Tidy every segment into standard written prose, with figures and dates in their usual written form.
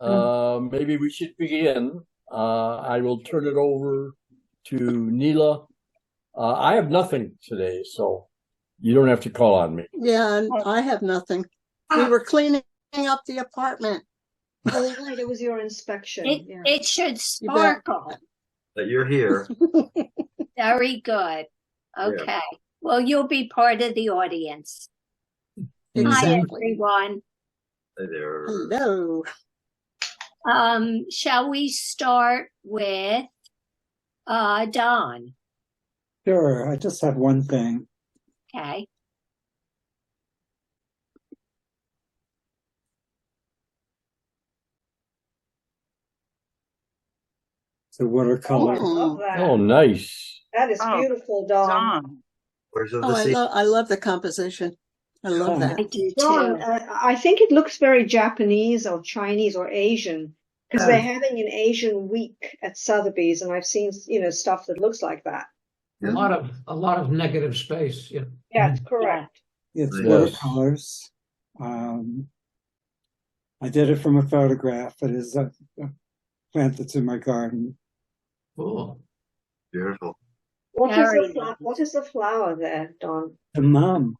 Maybe we should begin. I will turn it over to Neela. I have nothing today, so you don't have to call on me. Yeah, and I have nothing. We were cleaning up the apartment. Oh, right, it was your inspection. Yeah. It should sparkle. That you're here. Very good. Okay. Well, you'll be part of the audience. Hi, Exactly. everyone. Hey there. Hello. Shall we start with Don? Sure, I just have one thing. Okay. It's a watercolor. I love that. Oh, nice. That is beautiful, Don. Where's Oh, I love the composition. I love I that. do Don, too. I think it looks very Japanese or Chinese or Asian because they're having an Asian week at Sotheby's, and I've seen stuff that looks like that. A lot of negative space. Yeah. Yeah, it's correct. It's Yes. watercolors. I did it from a photograph. It is a plant that's in my garden. Cool. Beautiful. What Very is the flower there, Don? The mom.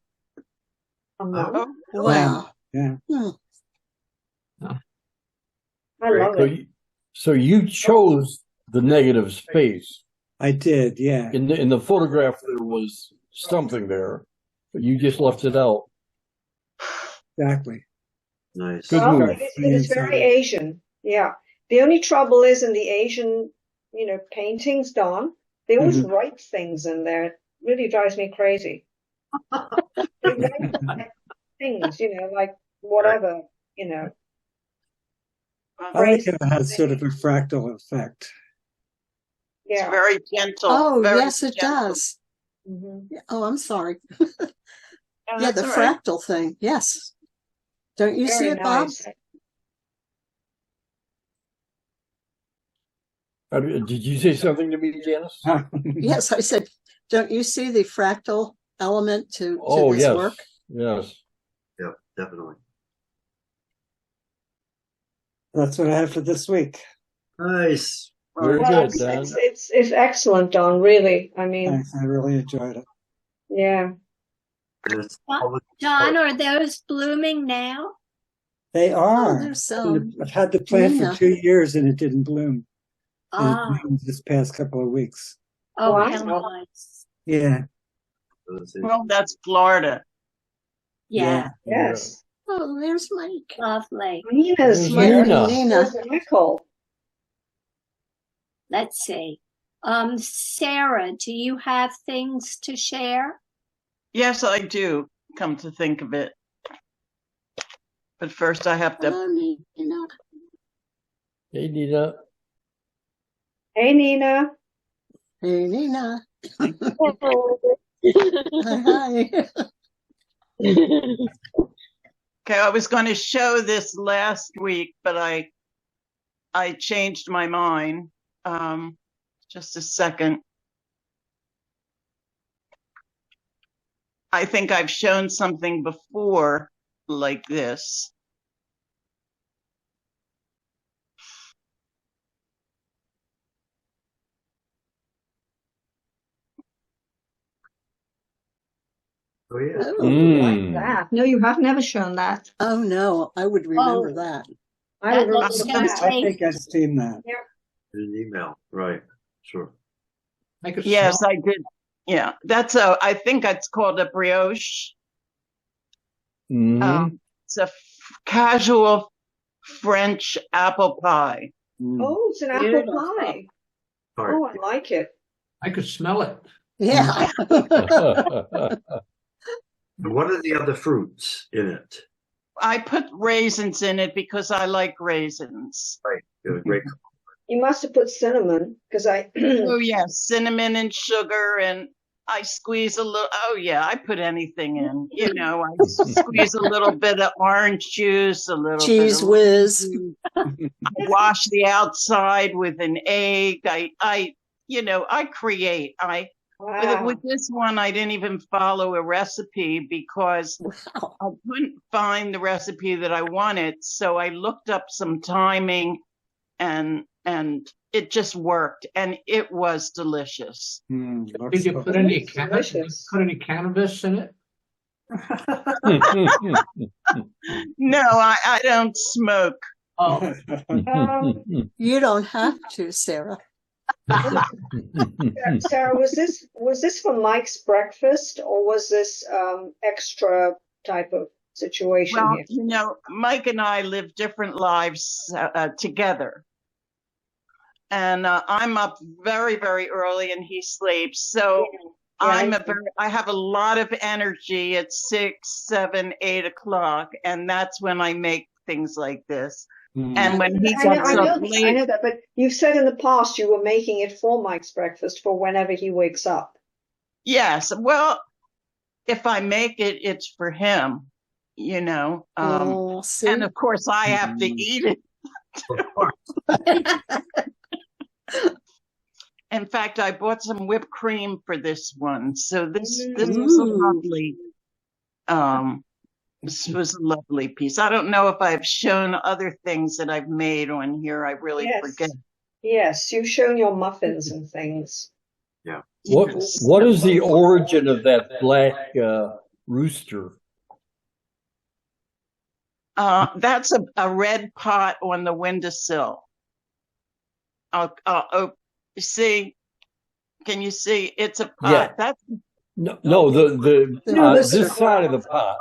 A mum? Wow. Yeah. I love it. So you chose the negative space. I did, yeah. In the photograph, there was something there, but you just left it out. Exactly. Nice. Good Well, move. it is very Asian. Yeah. The only trouble is in the Asian, paintings, Don, they always write things in there. It really drives me crazy. They write things, like whatever, I like how it has sort of a fractal effect. Yeah. It's very gentle. Oh, very yes, it gentle. does. Mm-hmm. Oh, I'm sorry. Oh, Yeah, that's the all right. fractal thing. Yes. Don't you see Very it, Bob? nice. Did you say something to me, Janice? Yes, I said, don't you see the fractal element to Oh, this yes. work? Yes. Yeah, definitely. That's what I have for this week. Nice. Very Well, good, Dan. it's excellent, Don, really. I mean, Thanks. I really enjoyed it. yeah. And it's Don, are those blooming now? They are. there's some. I've had the plant Yeah. for 2 years and it didn't bloom. And Ah. it bloomed this past couple of weeks. Oh, Wow. how nice. Yeah. Well, that's Florida. Yeah. Yes. Oh, there's Mike. Lovely. Nina's There's here. Nina. Nina. Where's Michael? Let's see. Sarah, do you have things to share? Yes, I do, come to think of it. But first I have to Hello, Nina. Hey, Nina. Hey, Nina. Hey, Nina. Hi. Okay, I was going to show this last week, but I changed my mind. Just a second. I think I've shown something before like this. Oh, yeah. Oh. Mm. That. No, you have never shown that. Oh, no, I would remember Oh. that. I would That looks remember so that. I think I've seen that. An email. Right. Sure. I could Yes, smell- I did. Yeah, I think it's called a brioche. Mhm. It's a casual French apple pie. Oh, it's an apple Beautiful. pie. All right. Oh, I like it. I could smell it. Yeah. And what are the other fruits in it? I put raisins in it because I like raisins. Right. Great. You must have put cinnamon because I. Oh, yes, cinnamon and sugar, and I squeeze a little. Oh, yeah, I put anything in. I squeeze a little bit of orange juice, a little Cheese bit of whiz. wash the outside with an egg. I create. Wow. With this one, I didn't even follow a recipe because Wow. I couldn't find the recipe that I wanted. So I looked up some timing and it just worked and it was delicious. Looks Did you so put good. any It's cannabis? delicious. Put any cannabis in it? No, I don't smoke. Oh, You don't have to, Sarah. Sarah, was this for Mike's breakfast or was this extra type of situation Well, here? you know, Mike and I live different lives together. And I'm up very, very early and he sleeps. So Yeah, I have a lot of energy at 6, 7, 8 o'clock. And that's when I make things like this. And when he I know, gets I up know, I late, know that, but you've said in the past you were making it for Mike's breakfast for whenever he wakes up. yes, well, if I make it, it's for him, you know. Oh, see? And of course, I have to eat it. In fact, I bought some whipped cream for this one. So this was a Ooh. lovely this was a lovely piece. I don't know if I've shown other things that I've made on here. I really Yes. forget. Yes, you've shown your muffins and things. What is the origin of that black rooster? That's a red pot on the windowsill. See, can you see? It's a pot. Yeah. That's No, the No, this side of the pot,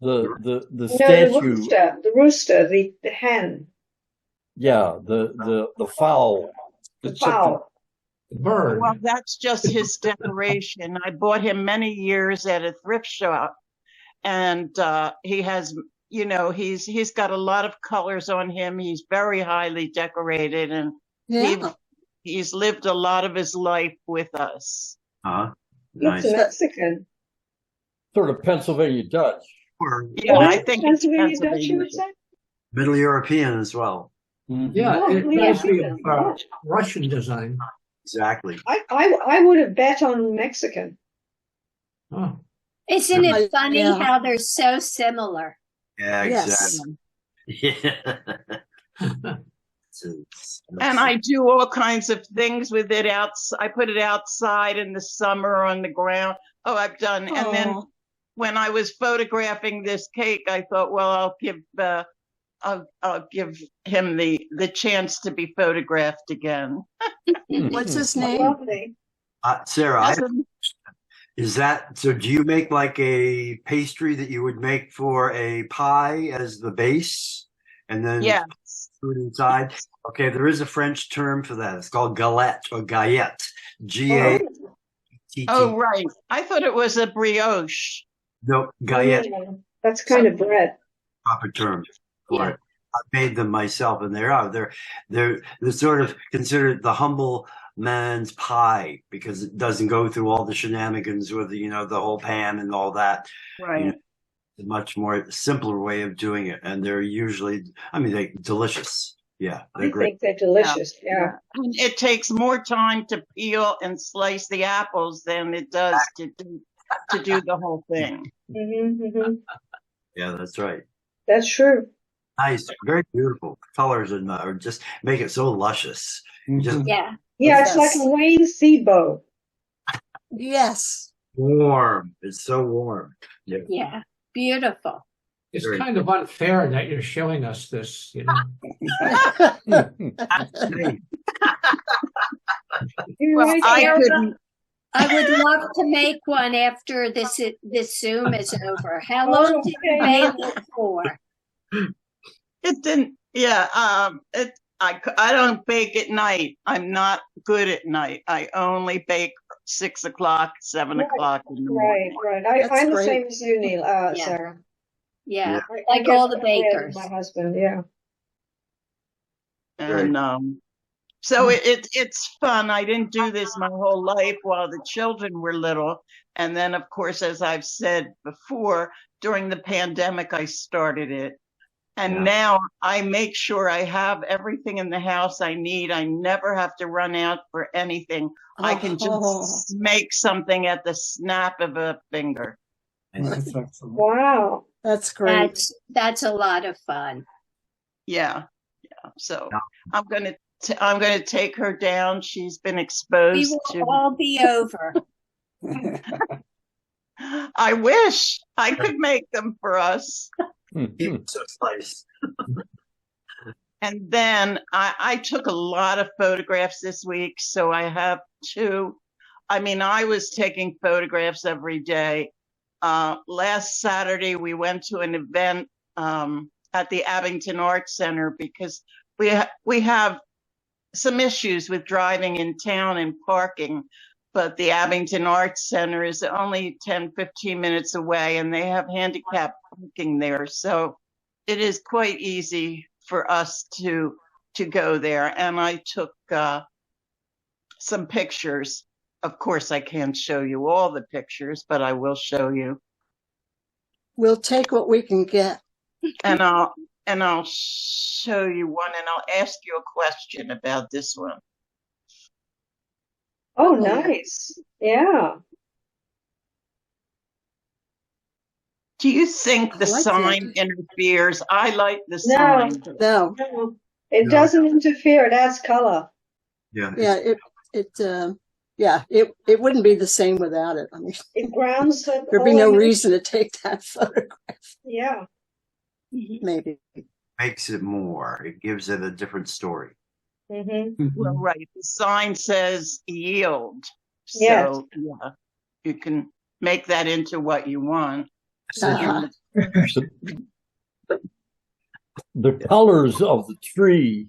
the No, statue. the rooster, the hen, Yeah, the fowl. the fowl. the bird. well, that's just his decoration. I bought him many years at a thrift shop, and he has, you know, he's got a lot of colors on him. He's very highly decorated, and Yeah. he's lived a lot of his life with us. Looks Nice. Mexican. Sort of Pennsylvania Dutch. Or Yeah, I think it's Pennsylvania Dutch, you would Pennsylvania. say? Middle European as well. Yeah, Oh, it yeah. must be a Russian design. Exactly. I would have bet on Mexican. Oh, Isn't it funny Yeah. how they're so similar? Yeah, Yes. exactly. Yeah. And I do all kinds of things with it I put it outside in the summer on the ground. Oh, I've done. And then Oh, when I was photographing this cake, I thought, well, I'll give him the chance to be photographed again. what's his name? Lovely. Sarah, is that so? Do you make like a pastry that you would make for a pie as the base, and then Yeah. food inside? Okay, there is a French term for that. It's called galette or gaillette. G-A-T-T. Oh, right. I thought it was a brioche. No, gaillette, That's kind of bread. proper term for Yeah. it. I made them myself, and they're sort of considered the humble man's pie because it doesn't go through all the shenanigans with the whole pan and all that. Right. You know, a much more simpler way of doing it, and they're usually, they're delicious. Yeah, they're I great. think they're delicious. Yeah. And it takes more time to peel and slice the apples than it does to do the whole thing. Yeah, that's right. That's true. Nice, very beautiful colors, and or just make it so luscious. Just Yeah. Yeah, it's like Yes. a Wayne Seabow. Yes. warm. It's so warm. Yeah. Yeah. Beautiful. it's Very kind of unfair that you're showing us this, you know. Hey, You're Well, right, I Sarah. couldn't. I would love to make one after this Zoom is over. How long did you Okay. bake it for? It didn't. Yeah. I don't bake at night. I'm not good at night. I only bake 6 o'clock, 7 Right, o'clock in the Right, morning. right. That's I'm the great. same as you, Neil, Yeah. Sarah. Yeah. I Like get all the up early with bakers. My husband, yeah. And so it's fun. I didn't do this my whole life while the children were little. And then, of course, as I've said before, during the pandemic, I started it. And Yeah. now I make sure I have everything in the house I need. I never have to run out for anything. I can Oh. just make something at the snap of a finger. That's excellent. Wow. That's great. That's a lot of fun. Yeah. So Yeah. I'm gonna take her down. She's been We exposed will to. all be over. I wish I could make them for us. So nice. And then I took a lot of photographs this week, so I have two. I mean, I was taking photographs every day. Last Saturday, we went to an event at the Abington Arts Center because we have some issues with driving in town and parking, but the Abington Arts Center is only 10, 15 minutes away, and they have handicap parking there. So it is quite easy for us to go there. And I took some pictures. Of course, I can't show you all the pictures, but I will show you. We'll take what we can get. And I'll show you one, and I'll ask you a question about this one. Oh, nice. Yeah. Do you think the I like sign that. interferes? I like the No. sign. No, No, it No. doesn't interfere. It adds color. Yeah. it wouldn't be the same without it. I mean, It grounds it. there'd be all no in. reason to take that photograph, Yeah. maybe. Makes it more. It gives it a different story. Mm-hmm. Well, right. The sign says yield. Yes. So yeah, you can make that into what you want. Uh-huh. The colors of the tree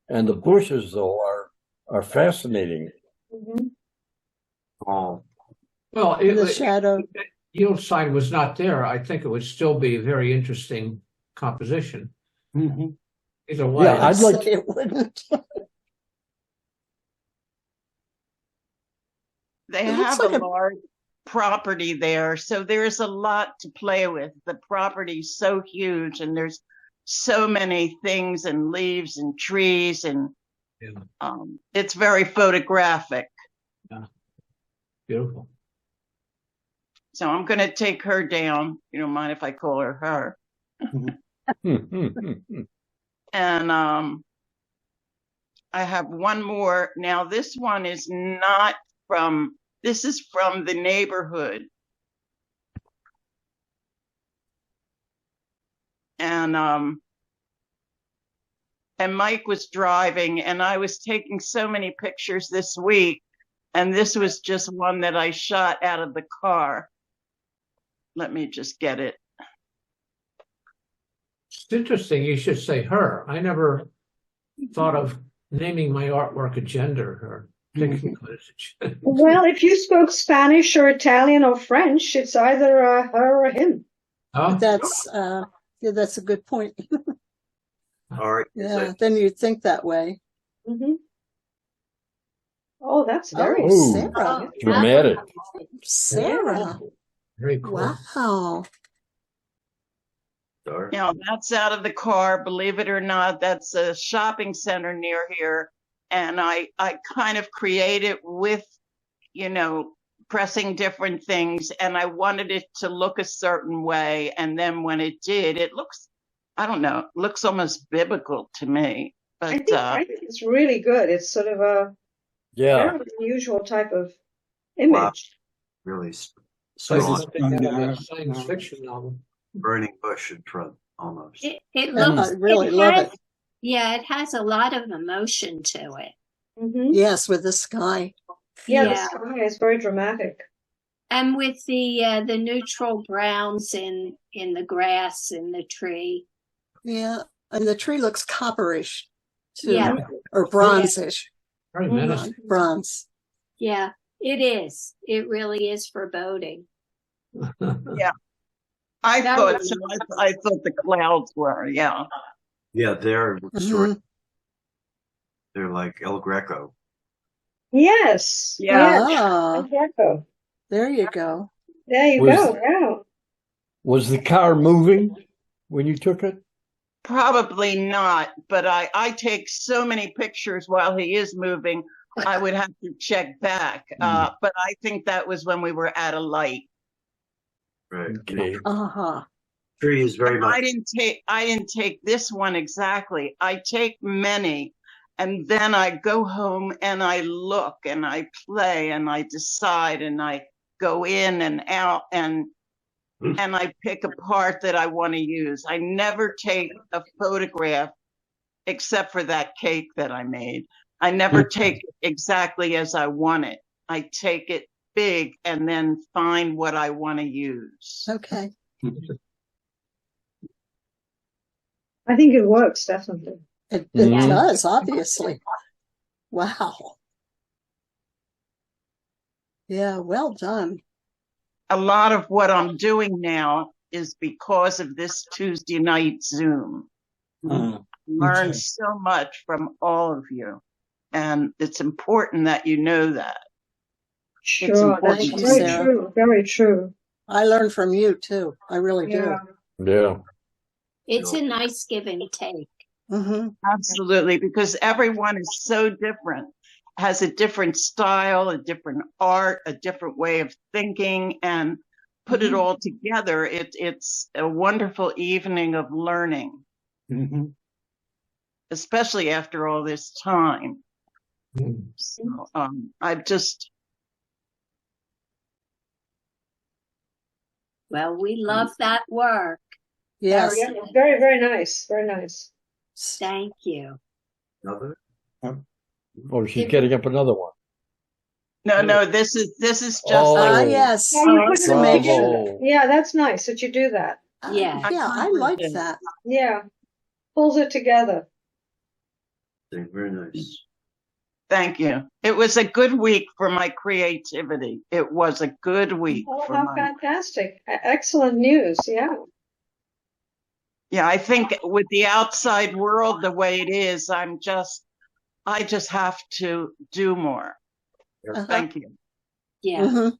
and the bushes, though, are fascinating. Mm-hmm. Oh, Well, The shadow. yield sign was not there. I think it would still be a very interesting composition. Mhm. Either way. Yeah, I'd like Say it wouldn't. They It looks have like a a- large property there, so there's a lot to play with. The property's so huge, and there's so many things and leaves and trees, and Yeah. it's very photographic. Beautiful. So I'm going to take her down. You don't mind if I call her her? And I have one more. Now, this one is not from, this is from the neighborhood. And Mike was driving, and I was taking so many pictures this week, and this was just one that I shot out of the car. Let me just get it. It's interesting you should say her. I never thought of naming my artwork a gender or thinking of it as a gender. Well, if you spoke Spanish or Italian or French, it's either her or him. Oh, That's that's a good point. all right. Yeah, then you'd think that way. Mm-hmm. Oh, that's very Oh, Ooh. Sarah. Dramatic. Sarah. very cool. Wow. Sorry. Now, that's out of the car. Believe it or not, that's a shopping center near here. And I kind of create it with, pressing different things. And I wanted it to look a certain way. And then when it did, it looks, I don't know, it looks almost biblical to me. I But think it's really good. It's sort of a Yeah. very unusual type of image. Really Like strong. something out of Yeah. a science fiction novel. Burning bush in front, almost. It I looks, really love has, it. yeah, it has a lot of emotion to it. Mm-hmm. Yes, with the sky. Yeah, the Yeah. sky is very dramatic. And with the neutral browns in the grass in the tree. Yeah, and the tree looks copperish too, Yeah. or bronzish. Very Mhm. menacing. Bronze. Yeah, it is. It really is foreboding. I That thought was- so. I thought the clouds were, yeah. Yeah, they're Mhm. they're like El Greco. Yes. Yeah. Ah, Exactly. there you go. There you Was- go. Wow. Was the car moving when you took it? Probably not, but I take so many pictures while he is moving, I would have to check back. But I think that was when we were at a light. Right. Okay. Uh-huh. Tree is very much. I didn't take this one exactly. I take many, and then I go home and I look and I play and I decide and I go in and out and I pick a part that I want to use. I never take a photograph except for that cake that I made. I never take it exactly as I want it. I take it big and then find what I want to use. Okay. I think it works, definitely. It Mhm. does, obviously. Wow. Yeah, well done. A lot of what I'm doing now is because of this Tuesday night Zoom. Learn Okay. so much from all of you. And it's important that you know that. Sure, important. that's Thank you, very Sarah. true. Very true. I learned from you too. I really Yeah. Yeah. It's a nice give and take. do. Hmm. Absolutely, because everyone is so different, has a different style, a different art, a different way of thinking, and put it all together. It's a wonderful evening of learning, Mhm. especially after all this time. Mm. So, I've just, Well, we love that work. Yes. Yeah, very, very nice. Very nice. Thank you. Another? Oh, she's getting up another one. no, this is just Oh. like, Yes. Yeah, you put Just them to make Bravo. sure. Yeah, that's nice that you do that. Yeah. Yeah, I like that. Yeah. Pulls it together. Very nice. thank you. It was a good week for my creativity. It was a good week Oh, for how my fantastic. Excellent news. Yeah. Yeah, I think with the outside world the way it is, I just have to do more. Uh-huh. Thank you. Yeah. Mhm. I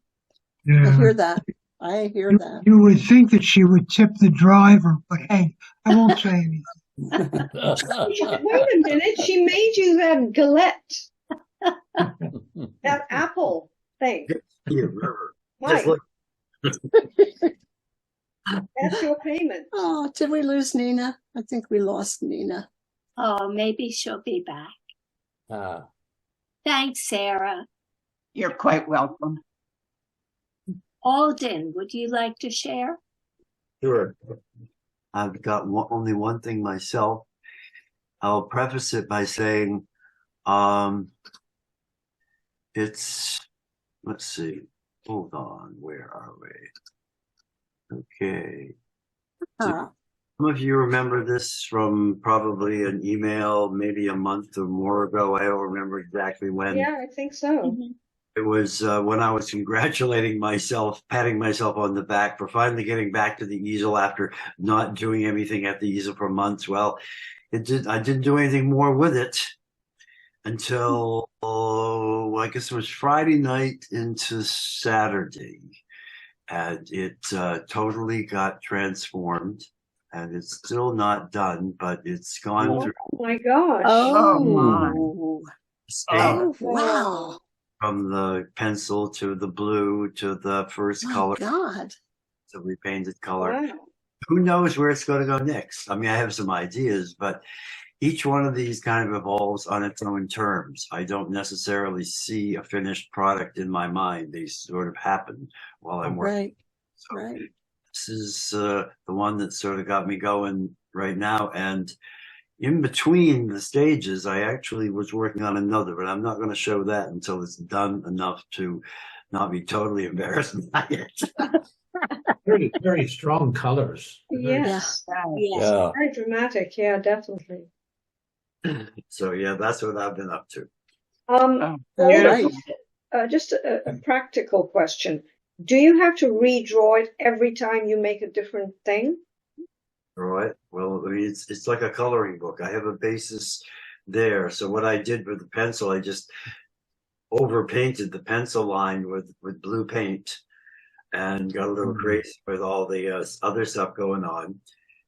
Yeah. hear that. I hear that. You would think that she would tip the driver, but hey, I won't say anything. Wait a minute. She made you that galette, that apple thing. Yeah, remember. Mike, Just look. that's your payment. Oh, did we lose Nina? I think we lost Nina. Oh, maybe she'll be back. Ah, Thanks, Sarah. You're quite welcome. Alden, would you like to share? Sure. I've got only one thing myself. I'll preface it by saying, let's see. Hold on. Where are we? Okay. Huh. Some of you remember this from probably an email, maybe a month or more ago. I don't remember exactly when. Yeah, I think so. It was when I was congratulating myself, patting myself on the back for finally getting back to the easel after not doing anything at the easel for months. Well, I didn't do anything more with it until, I guess it was Friday night into Saturday. And it totally got transformed. And it's still not done, but it's gone Oh through my gosh. Oh. stage Oh, wow. from the pencil to the blue to the first My color, God. the repainted color. Wow. Who knows where it's going to go next? I mean, I have some ideas, but each one of these kind of evolves on its own terms. I don't necessarily see a finished product in my mind. They sort of happen while I'm working. Right. So Right. this is the one that sort of got me going right now. And in between the stages, I actually was working on another, but I'm not going to show that until it's done enough to not be totally embarrassed by it. Very, very strong colors. Yes. Yes. yeah. Very dramatic. Yeah, definitely. So yeah, that's what I've been up to. Oh, All beautiful. right. Just a practical question. Do you have to redraw it every time you make a different thing? All right. Well, I mean, it's like a coloring book. I have a basis there. So what I did with the pencil, I just overpainted the pencil line with blue paint and got a little crazy with all the other stuff going on.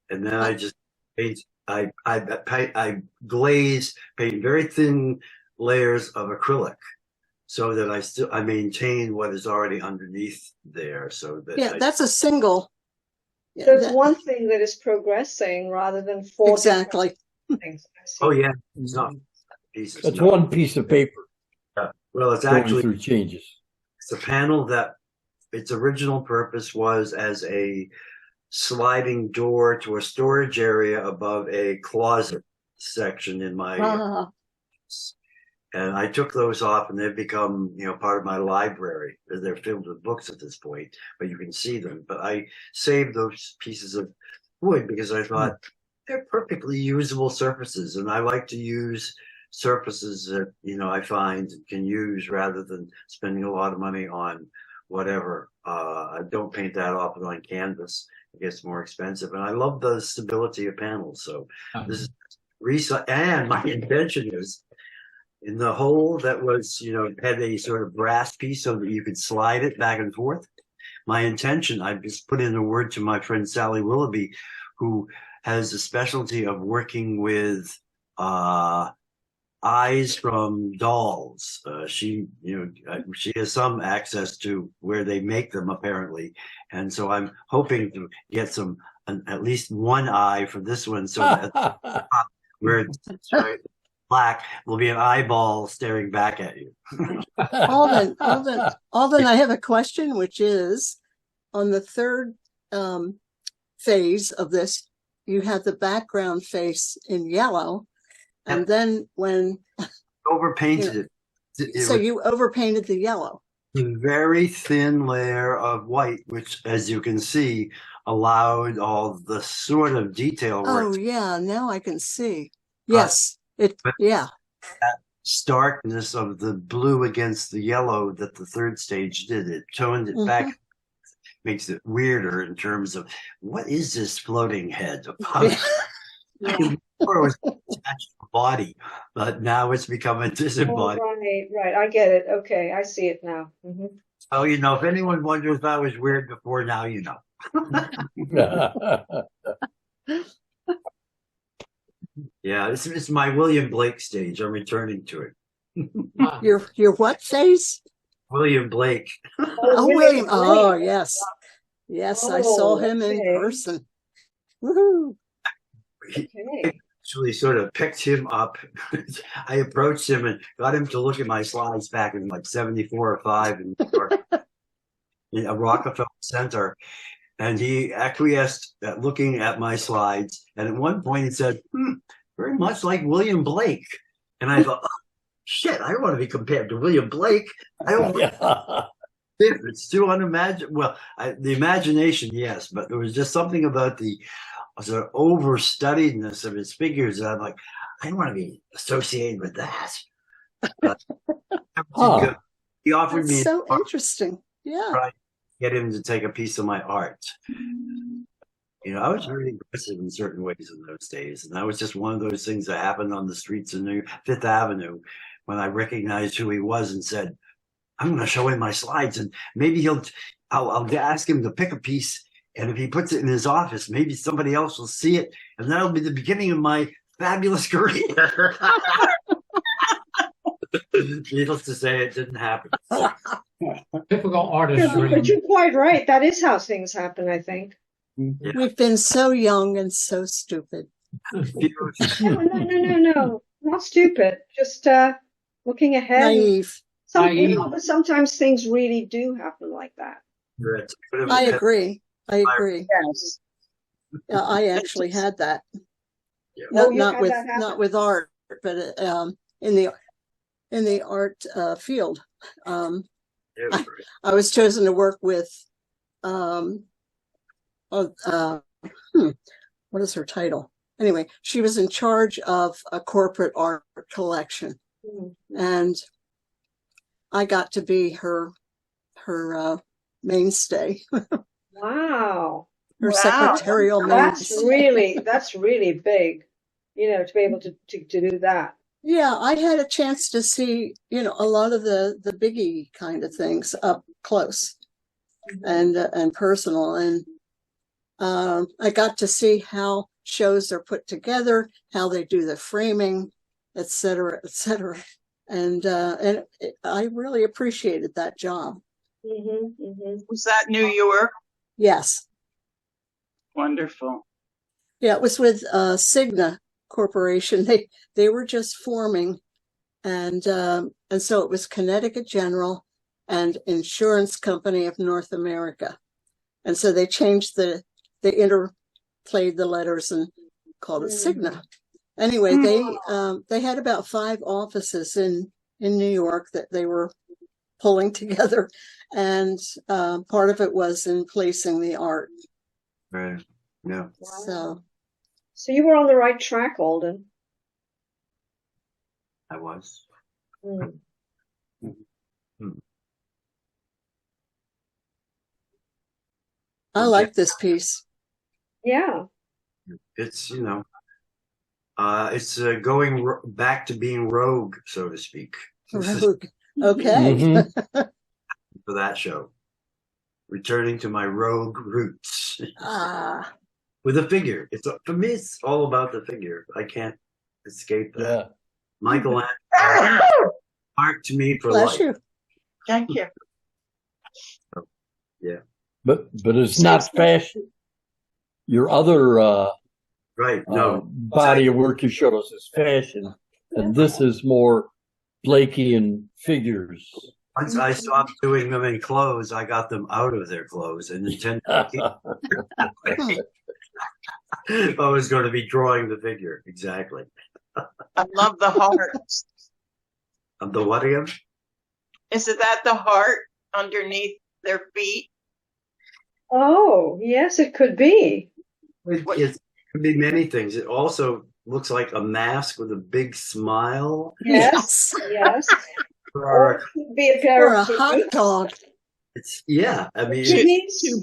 And then I just painted I paint very thin layers of acrylic so that I maintain what is already underneath there. So that Yeah, that's a single. Yeah, So it's that- one thing that is progressing rather than four exactly. different things. I see. oh yeah, it's not pieces. That's no. one piece of paper Yeah. Well, it's going actually through changes. it's a panel that its original purpose was as a sliding door to a storage area above a closet section in my Ah, and I took those off and they've become, part of my library. They're filled with books at this point, but you can see them. But I saved those pieces of wood because I thought they're perfectly usable surfaces. And I like to use surfaces that, I find can use rather than spending a lot of money on whatever. I don't paint that often on canvas. It gets more expensive. And I love the stability of panels. So this is and my intention is in the hole that was, had a sort of brass piece so that you could slide it back and forth. My intention, I just put in a word to my friend Sally Willoughby, who has a specialty of working with eyes from dolls. She has some access to where they make them apparently. And so I'm hoping to get at least one eye for this one so that where it's black will be an eyeball staring back at you. Alden, I have a question, which is on the third phase of this, you have the background face in yellow, and then when Overpainted it. So you overpainted the yellow. A very thin layer of white, which, as you can see, allowed all the sort of detail Oh work. yeah, now I can see. Yes, yeah. That starkness of the blue against the yellow that the third stage did, it toned it back, makes it weirder in terms of what is this floating head about? Before it was attached to the body, but now it's become a disembodied. Right. I get it. Okay, I see it now. Oh, if anyone wonders if I was weird before, now you know. Yeah, this is my William Blake stage. I'm returning to it. Your what phase? William Blake. Oh, William. Oh, yes. Yes, I saw him in okay. person. Woohoo. Okay. Actually sort of picked him up. I approached him and got him to look at my slides back in like 74 or 5 in New York, in a Rockefeller Center. And he acquiesced at looking at my slides. And at one point he said, very much like William Blake. And I thought, oh, shit, I don't want to be compared to William Blake. I don't it's too unimaginable. Well, the imagination, yes, but there was just something about the sort of overstudiedness of his figures that I'm like, I don't want to be associated with that. He offered That's me so interesting. Yeah. try to get him to take a piece of my art. I was very aggressive in certain ways in those days, and that was just one of those things that happened on the streets of Fifth Avenue when I recognized who he was and said, I'm going to show him my slides, and maybe I'll ask him to pick a piece, and if he puts it in his office, maybe somebody else will see it, and that'll be the beginning of my fabulous career. Needless to say, it didn't happen. Typical artist But dream. you're quite right. That is how things happen, I think. Yeah. We've been so young and so stupid. No. Not stupid. Just looking ahead. Naive. But sometimes things really do happen like that. I agree. Yes. I actually had that. Yeah. Not Happen? with art, but in the art field. I was chosen to work with what is her title? Anyway, she was in charge of a corporate art collection, and I got to be her mainstay. Wow. Her secretarial mainstay. That's really big, to be able to do that. Yeah, I had a chance to see, a lot of the biggie kind of things up close and personal. And I got to see how shows are put together, how they do the framing, et cetera, et cetera. And I really appreciated that job. Was that New York? Yes. Wonderful. Yeah, it was with Cigna Corporation. They were just forming, and so it was Connecticut General and Insurance Company of North America. And so they changed they interplayed the letters and called it Cigna. Anyway, they had about 5 offices in New York that they were pulling together, and part of it was in placing the art. Right. Yeah. So you were on the right track, Alden. I was. I like this piece. Yeah. It's, it's going back to being rogue, so to speak. Rogue. Okay. For that show. Returning to my rogue roots. With a figure. For me, it's all about the figure. I can't escape that. Yeah. Michelangelo, art to me for Bless life. you. Thank you. Yeah. But it's not fashion. Your other right. No. body of work you showed us is fashion, and this is more Blakeian figures. Once I stopped doing them in clothes, I got them out of their clothes and intended to keep I was going to be drawing the figure. Exactly. I love the hearts. Of the what again? Isn't that the heart underneath their feet? Oh, yes, it could be. It could be many things. It also looks like a mask with a big smile. Yes. Yes. Or it could be a pair Or a of hot kidneys. dog. I mean, Kidneys. Two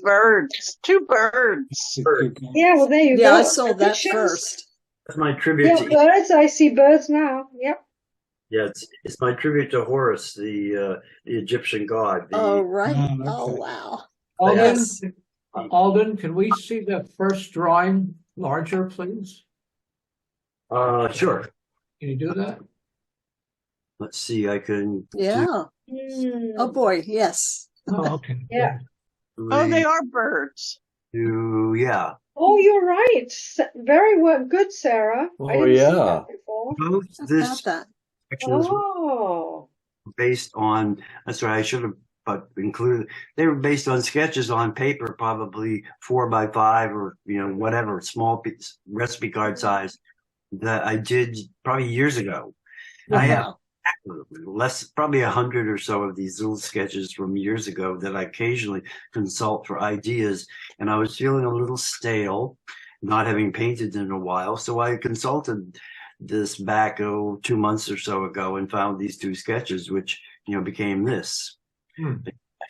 birds. Yeah, well, there you go. Yeah, I saw that Pictures. first. that's my tribute Yeah, to birds. I see birds now. Yep. Yeah, it's my tribute to Horus, the Egyptian god. Oh, right. Oh, okay. Oh, wow. Alden, Yes. Alden, can we see the first drawing larger, please? Sure. Can you do that? Let's see. I can. Yeah. Oh, boy. Yes. Oh, okay. Yeah. Oh, they are birds. Yeah. Oh, you're right. Very well. Good, Sarah. Oh, I didn't see yeah. that before. Both How this about that? sections were Oh. based on. That's right. I should have, but included. They were based on sketches on paper, probably 4x5 or whatever small piece, recipe card size that I did probably years ago. I have probably 100 or so of these little sketches from years ago that I occasionally consult for ideas, and I was feeling a little stale, not having painted in a while, so I consulted this back 2 months or so ago and found these 2 sketches, which became this. I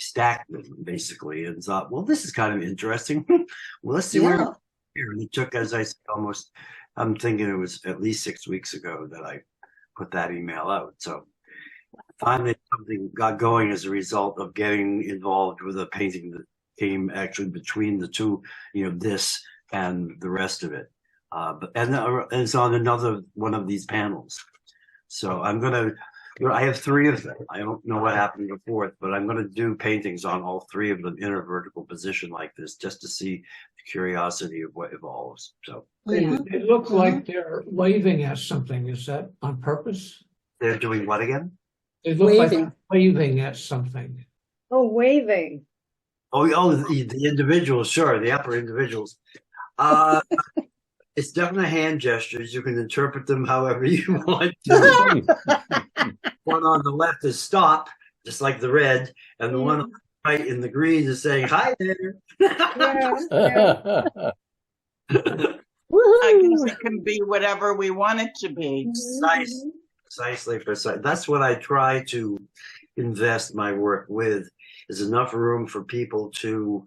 stacked them basically and thought, well, this is kind of interesting. Well, let's see where here. And it took, as I said, almost. I'm thinking it was at least 6 weeks ago that I put that email out. So finally something got going as a result of getting involved with a painting that came actually between the 2, this and the rest of it. But it's on another one of these panels. So I have 3 of them. I don't know what happened to the 4th, but I'm going to do paintings on all 3 of them in a vertical position like this, just to see the curiosity of what evolves. So They look like they're waving at something. Is that on purpose? they're doing what again? They look Waving. like waving at something. Oh, waving. Oh, the individuals, sure, the upper individuals. It's definitely hand gestures. You can interpret them however you want to. One on the left is stop, just like the red, and the one on the right in the green is saying hi there. Yeah. I guess it can be whatever we want it to be. Precisely. That's what I try to invest my work with, is enough room for people to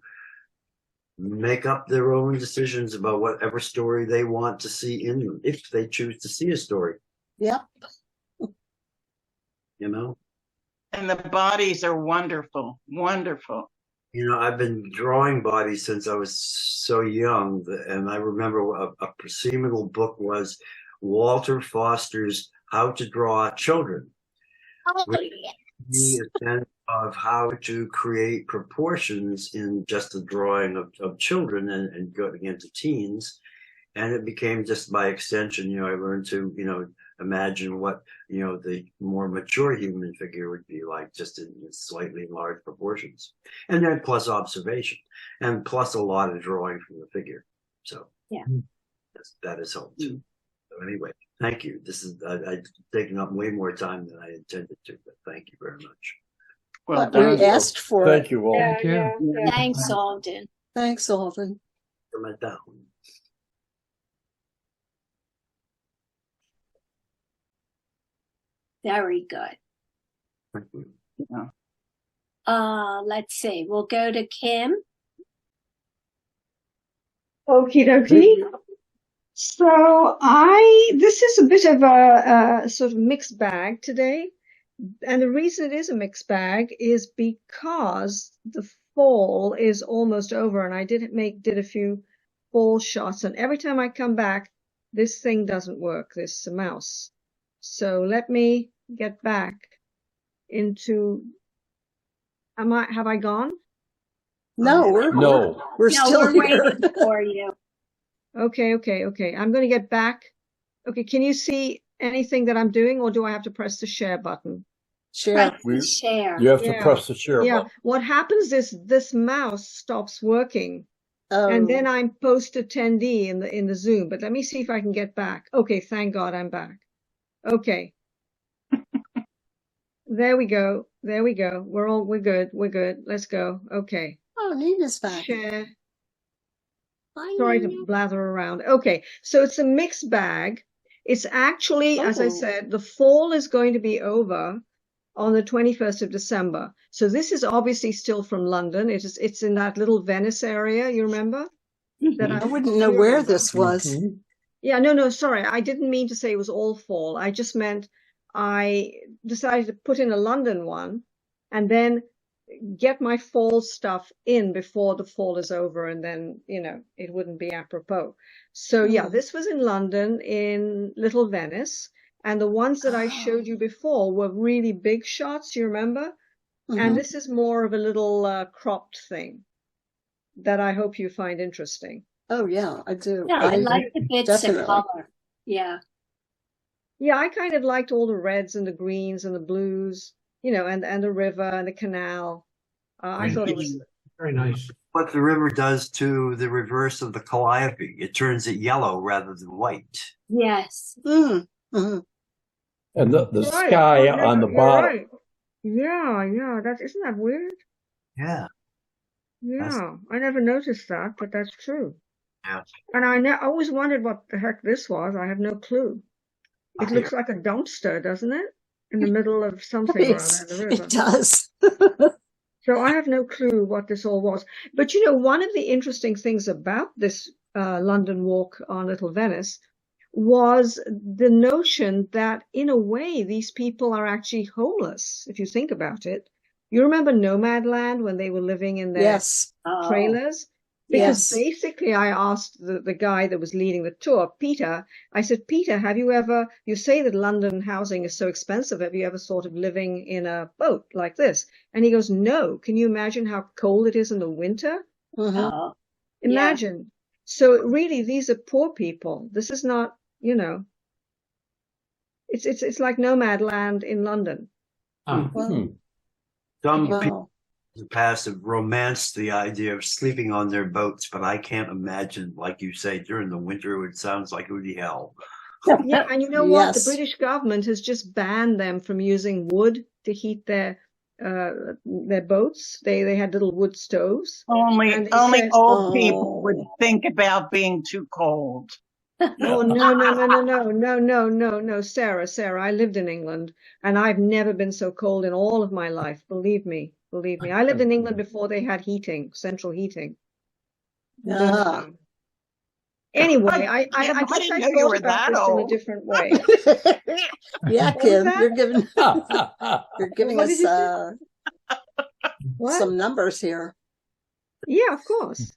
make up their own decisions about whatever story they want to see in them, if they choose to see a story. Yep. And the bodies are wonderful. Wonderful. I've been drawing bodies since I was so young, and I remember a seminal book was Walter Foster's How to Draw Children, which gave me a sense of how to create proportions in just the drawing of children and going into teens. And it became just by extension, I learned to, imagine what, the more mature human figure would be like, just in slightly enlarged proportions. And then plus observation and plus a lot of drawing from the figure. So Yeah. that has helped too. So anyway, thank you. I've taken up way more time than I intended to, but thank you very much. Well But we done. asked for Thank it. you, Walt. Yeah, Thank you. yeah, yeah. Thanks, Alden. Thanks, Alden. Put that down. Very good. Thank you. Let's see. We'll go to Kim. Okie dokie. So this is a bit of a sort of mixed bag today. And the reason it is a mixed bag is because the fall is almost over, and I did a few fall shots, and every time I come back, this thing doesn't work, this mouse. So let me get back into, have I gone? No, we're No. we're No, still we're here. waiting for you. Okay. I'm going to get back. Okay, can you see anything that I'm doing, or do I have to press the share button? Share. Press the share. You have to Yeah. press the share Yeah, button. what happens is this mouse stops working, Oh, and then I'm post attendee in the Zoom. But let me see if I can get back. Okay, thank God I'm back. Okay. There we go. We're good. Let's go. Okay. oh, Nina's back. Share. Hi, Sorry Nina. to blather around. Okay, so it's a mixed bag. It's actually, as I Oh. said, the fall is going to be over on the 21st of December. So this is obviously still from London. It's in that little Venice area, you remember? That I wouldn't know where this was. Mhm. Yeah, no, sorry. I didn't mean to say it was all fall. I just meant I decided to put in a London one and then get my fall stuff in before the fall is over, and then, it wouldn't be apropos. So yeah, Mhm. this was in London, in Little Venice, and the ones that I showed you before were really big shots, you remember? Mhm. And this is more of a little cropped thing that I hope you find interesting. Oh yeah, I do. Yeah, I like the bits definitely. of color. Yeah. Yeah, I kind of liked all the reds and the greens and the blues, and the river and the canal. I thought it was, Very nice. What the river does to the reverse of the calliope, it turns it yellow rather than white. Yes. Mm. Mhm. And the right. sky Oh, on the you're bottom. right. Yeah, isn't that weird? Yeah. Yeah, I never noticed that, but that's true. Yeah. And I always wondered what the heck this was. I have no clue. It looks like a dumpster, doesn't it? In the middle of something or other in the river. It does. So I have no clue what this all was. But one of the interesting things about this London walk on Little Venice was the notion that, in a way, these people are actually homeless, if you think about it. You remember Nomadland, when they were living in their Yes. Oh, trailers? Because Yes. basically I asked the guy that was leading the tour, Peter, I said, Peter, you say that London housing is so expensive. Have you ever thought of living in a boat like this? And he goes, no. Can you imagine how cold it is in the winter? Mhm. oh, Imagine. So really, these are poor people. This is not, it's like Nomadland in London. Ah, Well, Some people wow. in the past have romanced the idea of sleeping on their boats, but I can't imagine, like you say, during the winter, it sounds like it would be hell. Yeah, and you know what? The Yes. British government has just banned them from using wood to heat their boats. They had little wood stoves. Only And they only said- old people would Oh. think about being too cold. Oh, no, Sarah, I lived in England and I've never been so cold in all of my life. Believe me. I lived in England before they had heating, central heating. Ah. Anyway, I Kim, I guess didn't I know you thought were about that this in a old. different way. Yeah, What was Kim, that? you're giving What us did you say? What? some numbers here. Yeah, of course.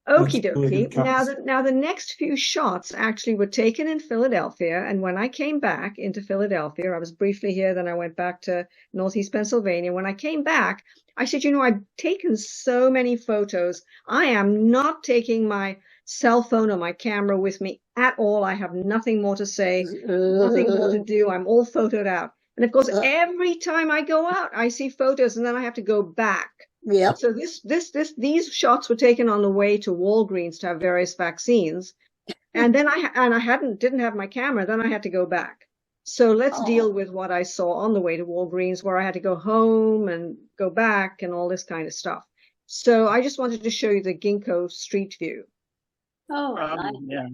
That's Okie really dokie. good Now the next few shots actually were taken in Philadelphia, and when I came back into Philadelphia, I was briefly here, then I went back to Northeast Pennsylvania. When I came back, I said, you know, I've taken so many photos. I am not taking my cell phone or my camera with me at all. I have nothing more to say, nothing more to do. I'm all photoed out. And of course, every time I go out, I see photos, and then I have to go back. Yep. So these shots were taken on the way to Walgreens to have various vaccines, and then didn't have my camera. Then I had to go back. So let's deal with what I saw on the way to Walgreens, where I had to go home and go back and all this kind of stuff. So I just wanted to show you the Ginkgo Street View. Oh, Yeah.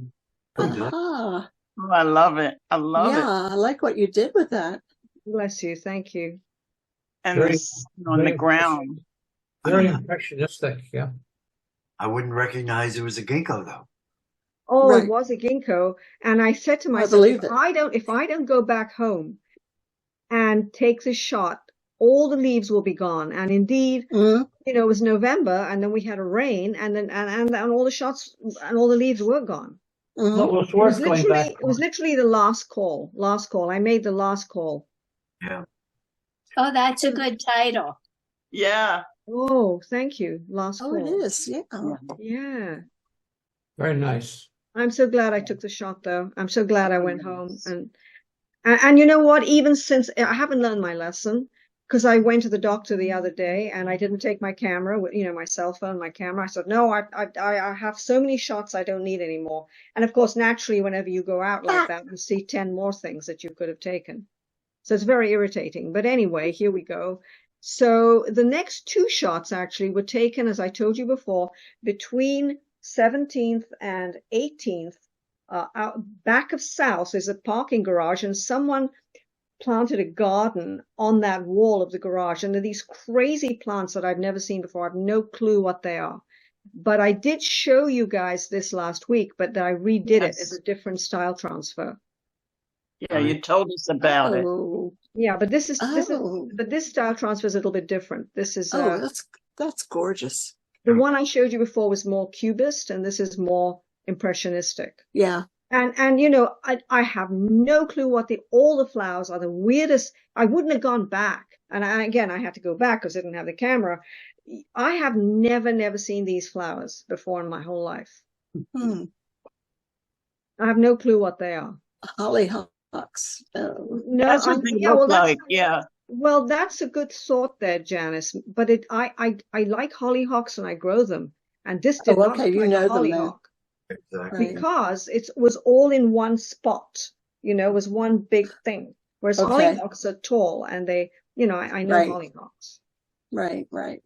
Aha. Oh, I love it. I love it. Yeah, I like what you did with that. Bless you. Thank you. And Very- this on the very ground. Very impressionistic, yeah. I wouldn't recognize it was a ginkgo though. Oh, Right. it was a ginkgo. And I said to I myself, believe it. if I don't go back home and take this shot, all the leaves will be gone. And indeed, Mhm. you know, it was November, and then we had a rain, and then and all the shots and all the leaves were gone. Mhm. Well, it was It was worth going back. it was literally the last call. Last call. I made the last call. Yeah. oh, that's a good title. Yeah. Oh, thank you. Last Oh, it call. is. Yeah. Yeah. Very nice. I'm so glad I took the shot, though. I'm so glad I went home, and you know what? Even since I haven't learned my lesson, because I went to the doctor the other day and I didn't take my camera, you know, my cell phone, my camera. I said, no, I have so many shots I don't need anymore. And of course, naturally, whenever you go out like that, you see 10 more things that you could have taken. So it's very irritating. But anyway, here we go. So the next two shots actually were taken, as I told you before, between 17th and 18th. Out back of South is a parking garage, and someone planted a garden on that wall of the garage. And they're these crazy plants that I've never seen before. I have no clue what they are. But I did show you guys this last week, but I redid it as a different style transfer. Yeah, you told us about it. Oh, Yeah, but this Oh. style transfer is a little bit different. This is oh, that's gorgeous. the one I showed you before was more cubist, and this is more impressionistic. Yeah. And you know, I have no clue what all the flowers are the weirdest. I wouldn't have gone back. And again, I had to go back because I didn't have the camera. I have never seen these flowers before in my whole life. Hmm. I have no clue what they are. Hollyhocks. Oh. No, That's what they yeah, look well, like. Yeah. well, that's a good thought there, Janice. But I like hollyhocks and I grow them. And this did Oh, not okay, look you like know a them then. hollyhock. Exactly. Right. Because it was all in one spot, you know, it was one big thing. Whereas Okay. hollyhocks are tall and they, you know, I know Right. hollyhocks. Right. Right.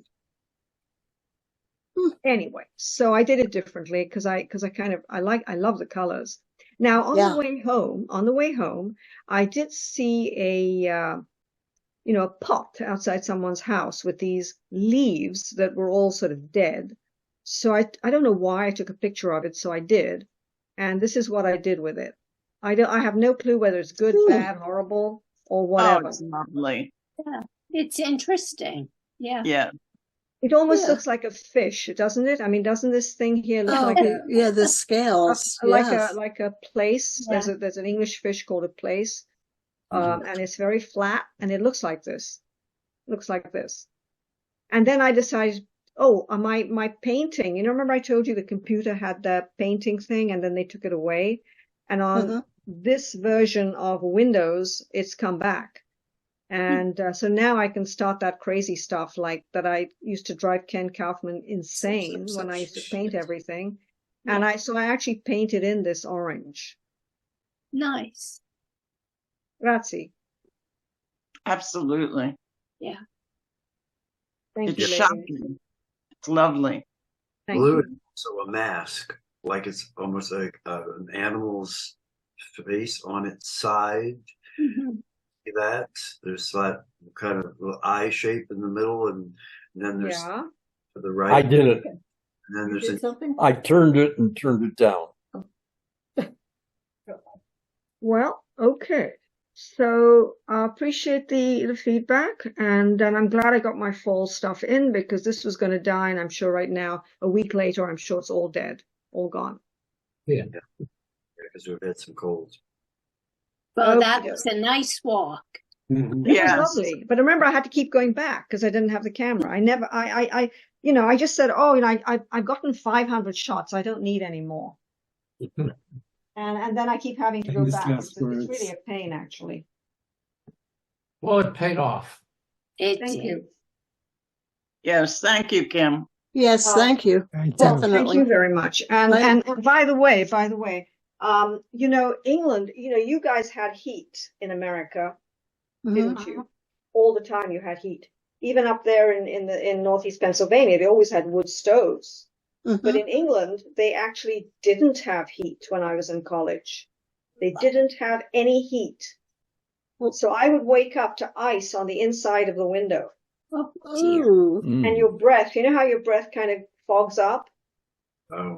Anyway, so I did it differently because I love the colors. Now on Yeah. the way home, I did see a pot outside someone's house with these leaves that were all sort of dead. So I don't know why I took a picture of it, so I did. And this is what I did with it. I have no clue whether it's good, bad, horrible, or Oh, whatever. it's lovely. Yeah, it's interesting. Yeah. Yeah. It almost Yeah. looks like a fish, doesn't it? I mean, doesn't this thing here look Oh, like a yeah, the scales. Yes. like a plaice? Yeah. There's an English fish called a plaice. And it's very flat and it looks like this. Looks like this. And then I decided, oh, my painting, you know, remember I told you the computer had that painting thing and then they took it away. And on Mhm. this version of Windows, it's come back. And so now I can start that crazy stuff like that I used to drive Ken Kaufman insane when I used to paint everything. And I actually painted in this orange. Nice. Grazie. Absolutely. Yeah. Thank It's you, ladies. shocking. It's lovely. Thank Blue you. is also a mask, like it's almost like an animal's face on its side. Mhm. See that? There's that kind of little eye shape in the middle, and then there's Yeah. to the I right, did it. and then You there's did something? I turned it and turned it down. Well, okay. So I appreciate the feedback, and I'm glad I got my fall stuff in because this was going to die, and I'm sure right now, a week later, I'm sure it's all dead, all gone. Yeah. Because we've had some colds. Well, that Okey-doke. was a nice walk. Mhm. It Yes. was lovely, but remember, I had to keep going back because I didn't have the camera. I just said, oh, I've gotten 500 shots. I don't need any more. And then I keep having to go Famous back. last It's words. really a pain, actually. Well, it paid off. It Thank did. you. Yes. Thank you, Kim. Yes, thank you. Thank Well, you. thank Definitely. you very much. And I- and by the way, England, you guys had heat in America, Mhm. didn't you? All the time you had heat. Even up there in northeast Pennsylvania, they always had wood stoves. But Mhm. in England, they actually didn't have heat when I was in college. They didn't have any heat. So I would wake up to ice on the inside of the window. Oh, dear. Ooh. And your breath, you know how your breath kind of fogs up? Oh,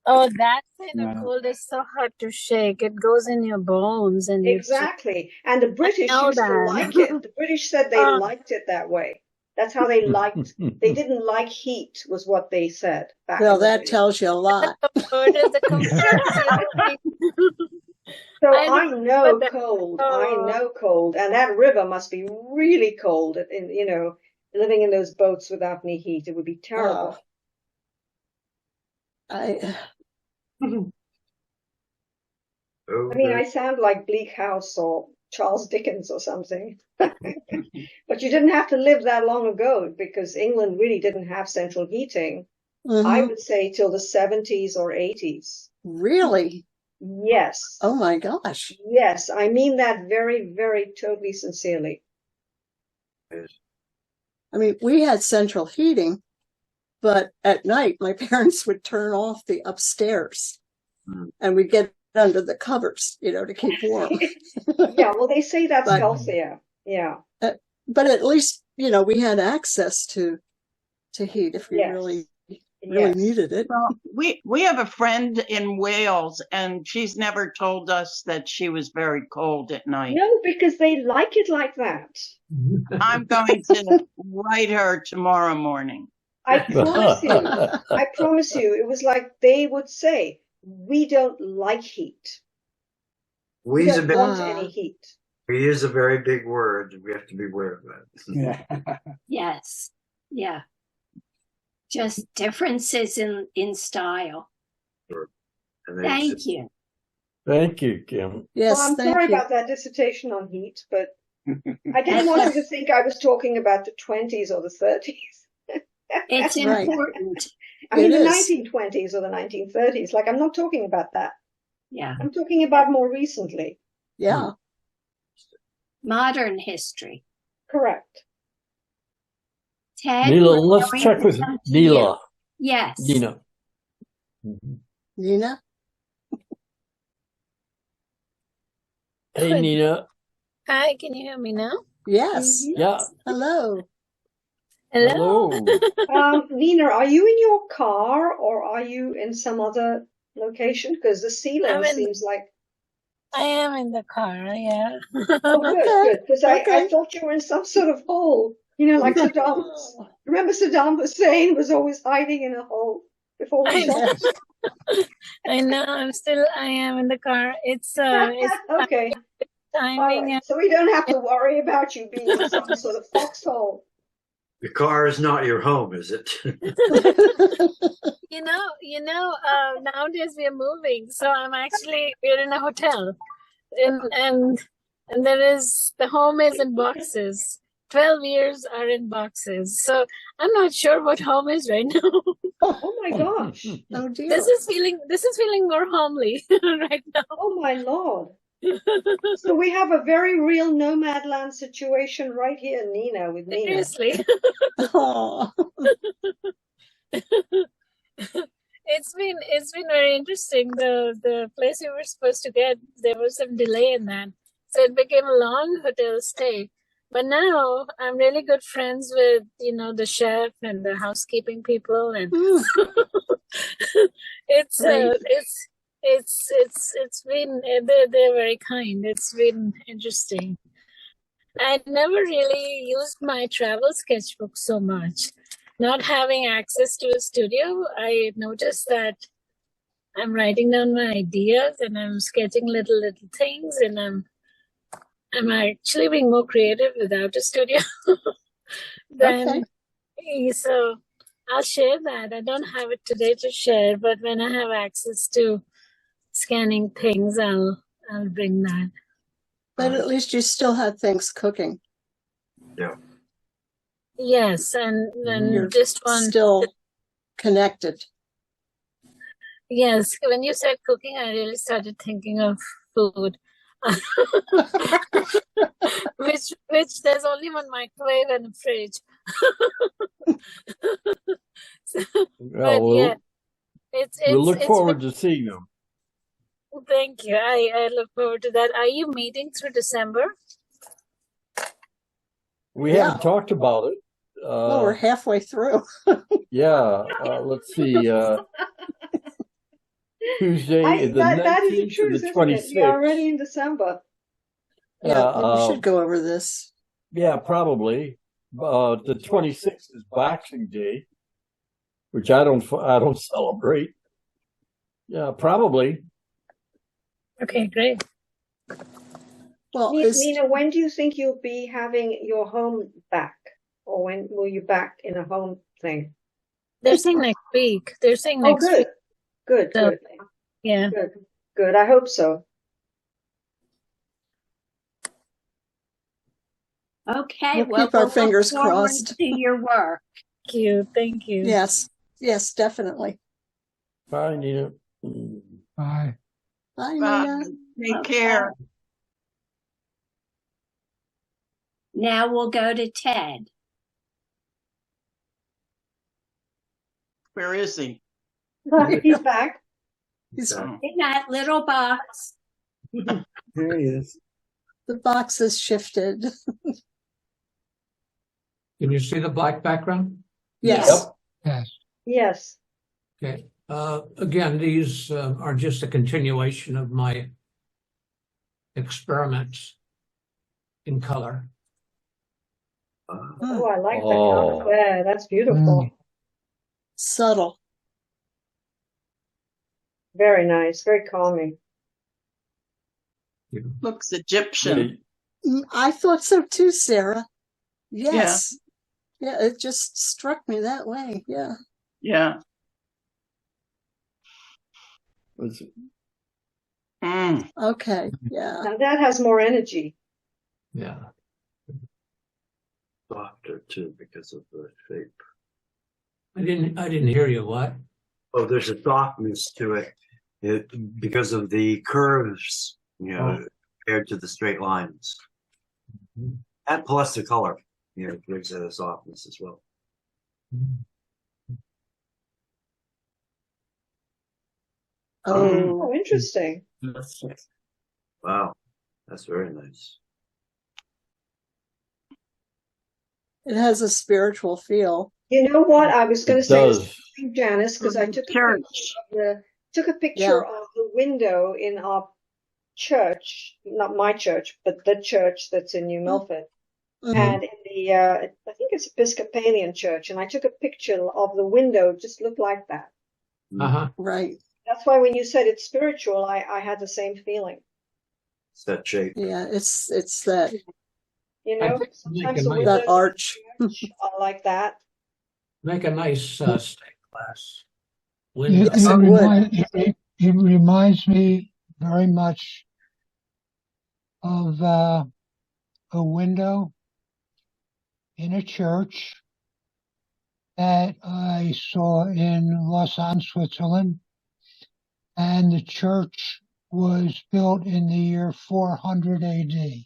Oh, that kind Yeah. of cold is so hard to shake. It goes in your bones and you just Exactly. And the British know used to that. like it. The British said they Oh. liked it that way. That's how they liked. They didn't like heat, was what they said back Well, in the that day. tells you a lot. Word is the comfort. So I I know know that. cold. Oh. I know cold, and that river must be really cold. Living in those boats without any heat, it would be terrible. I oh, I mean, I sound like Bleak House or Charles Dickens or something. But you didn't have to live that long ago because England really didn't have central heating. I Mhm. would say till the 70s or 80s. Really? Yes. Oh my gosh. Yes, I mean that very, very totally sincerely. I mean, we had central heating, but at night my parents would turn off the upstairs Mm. and we'd get under the covers, to keep warm. Yeah, well, they say that's But- healthier. Yeah. But at least, we had access to heat if we Yes. really Yes. needed it. Well, we have a friend in Wales, and she's never told us that she was very cold at night. No, because they like it like that. I'm going to write her tomorrow morning. I promise you, it was like they would say, we don't like heat. We we's a don't bit, want Ah. any heat. we is a very big word. We have to be aware of that. Yeah. Yes. Yeah. Just differences in style. And then Thank you. Thank you, Kim. Yes, Well, I'm thank sorry you. about that dissertation on heat, but I didn't want you to think I was talking about the 20s or the 30s. It's Right. important. I mean, It the is. 1920s or the 1930s. Like, I'm not talking about that. Yeah. I'm talking about more recently. Yeah. Modern history. Correct. Ted, Neela, we're let's going check to with come to you. Neela. Yes. Nina. Mhm. Nina? Hey, Good. Nina. Hi, can you hear me now? Yes. Yeah. Hello. Hello. Hello. Nina, are you in your car or are you in some other location? Because the ceiling I'm in- seems like. I am in the car, yeah. Oh, good, Okay, good. Because I okay. thought you were in some sort of hole. Like Saddam. Remember Saddam Hussein was always hiding in a hole before we I shot him? I know, I am in the car. It's Okay. All timing. right. So we don't have to worry about you being in some sort of foxhole. the car is not your home, is it? Nowadays we are moving, so we're in a hotel, and there is the home is in boxes. 12 years are in boxes, so I'm not sure what home is right now. Oh my gosh. Oh dear. This is feeling more homely right now. Oh my Lord. So we have a very real nomad land situation right here, Nina, with Nina. Seriously. Oh. It's been very interesting. The place we were supposed to get, there was some delay in that, so it became a long hotel stay. But now I'm really good friends with the chef and the housekeeping people, and Mm. it's Great. it's been they're very kind. It's been interesting. I never really used my travel sketchbook so much. Not having access to a studio, I noticed that I'm writing down my ideas and I'm sketching little things, and I'm actually being more creative without a studio than so I'll share that. I don't have it today to share, but when I have access to scanning things, I'll bring that. But at least you still had things cooking. Yeah. Yes, and then You're this one still connected. Yes, when you said cooking, I really started thinking of food. which there's only one microwave and a fridge. So, but yeah, we'll look forward to seeing them. Thank you. I look forward to that. Are you meeting through December? We haven't talked about it. Well, we're halfway through. Yeah, let's see. Tuesday, that is the 19th truth, to the isn't it? 26th. You're already in December. Yeah, we should go over this. Yeah, probably. The 26th is Boxing Day, which I don't celebrate. Yeah, probably. Okay, great. Well, Nina, when do you think you'll be having your home back? Or when will you back in a home thing? They're saying next week. They're saying next week. Good. Yeah. Good. I hope so. Okay, we'll keep our fingers look forward crossed. to your work. Thank you. Yes, definitely. Bye, Nina. Bye. Bye, Nina. Take care. Now we'll go to Ted. Where is he? He's back. He's in that little box. There he is. The box is shifted. Can you see the black background? Yes. Yes. Yes. Okay. Again, these are just a continuation of my experiments in color. Oh, I like that color there. That's beautiful. Subtle. Very nice. Very calming. Looks Egyptian. I thought so too, Sarah. Yes. Yeah, it just struck me that way. Yeah. Yeah. Okay. Yeah. Now that has more energy. Yeah. Softer too because of the shape. I didn't hear you. What? Oh, there's a softness to it, because of the curves, compared to the straight lines. Mm-hmm. And plus the color, gives it a softness as well. Oh, interesting. Wow, that's very nice. Mm-hmm. It has a spiritual feel. You know what? I was going to say does. Janice, because I took a picture of the window in our church, not my church, but the church that's in New Milford. Mm-hmm. And in the, I think it's Episcopalian church, and I took a picture of the window, just looked like that. Right. That's why when you said it's spiritual, I had the same feeling. It's that shape. Yeah, it's that. Sometimes that arch are like that. Make a nice stained glass window. It reminds me very much of a window in a church that I saw in Lausanne, Switzerland. And the church was built in the year 400 AD.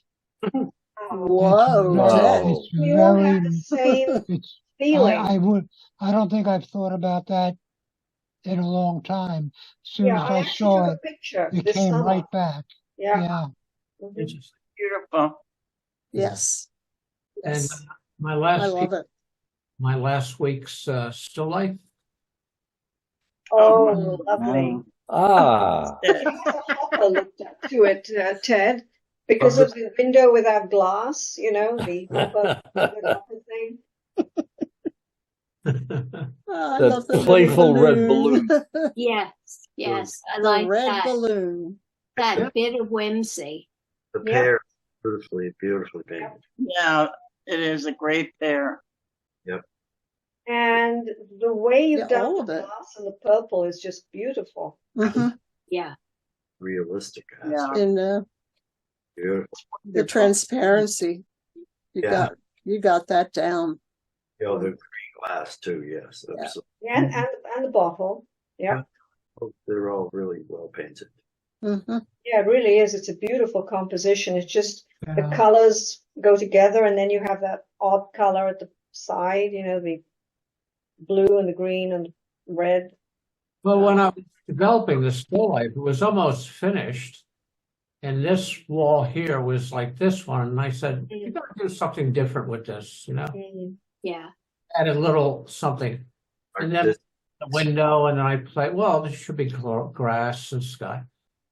Whoa. It's very, it's feeling. I don't think I've thought about that in a long time. As soon as I saw it, it came right back. Yeah. Mm-hmm. It's beautiful. Yes. And my last week's still life. Oh, lovely. Ah, I looked up to it, Ted, because of the window without glass, the hopper thing. I that love the little playful red balloon. Yes, yes, I The like red that. balloon. That bit of whimsy. The pear, beautifully painted. Yeah, it is a great pair. Yep. And the way you've Yeah, done all the of it. glass and the purple is just beautiful. Yeah. Realistic. Yeah. And Beautiful. the transparency, you got that down. The green glass too. Yes, absolutely. And the bottle. Yeah. They're all really well painted. Yeah, it really is. It's a beautiful composition. It's just the colors go together, and then you have that odd color at the side, the blue and the green and the red. Well, when I was developing the still life, it was almost finished. And this wall here was like this one. And I said, you got to do something different with this, Yeah. Add a little something. And then the window, and then I play, well, this should be grass and sky.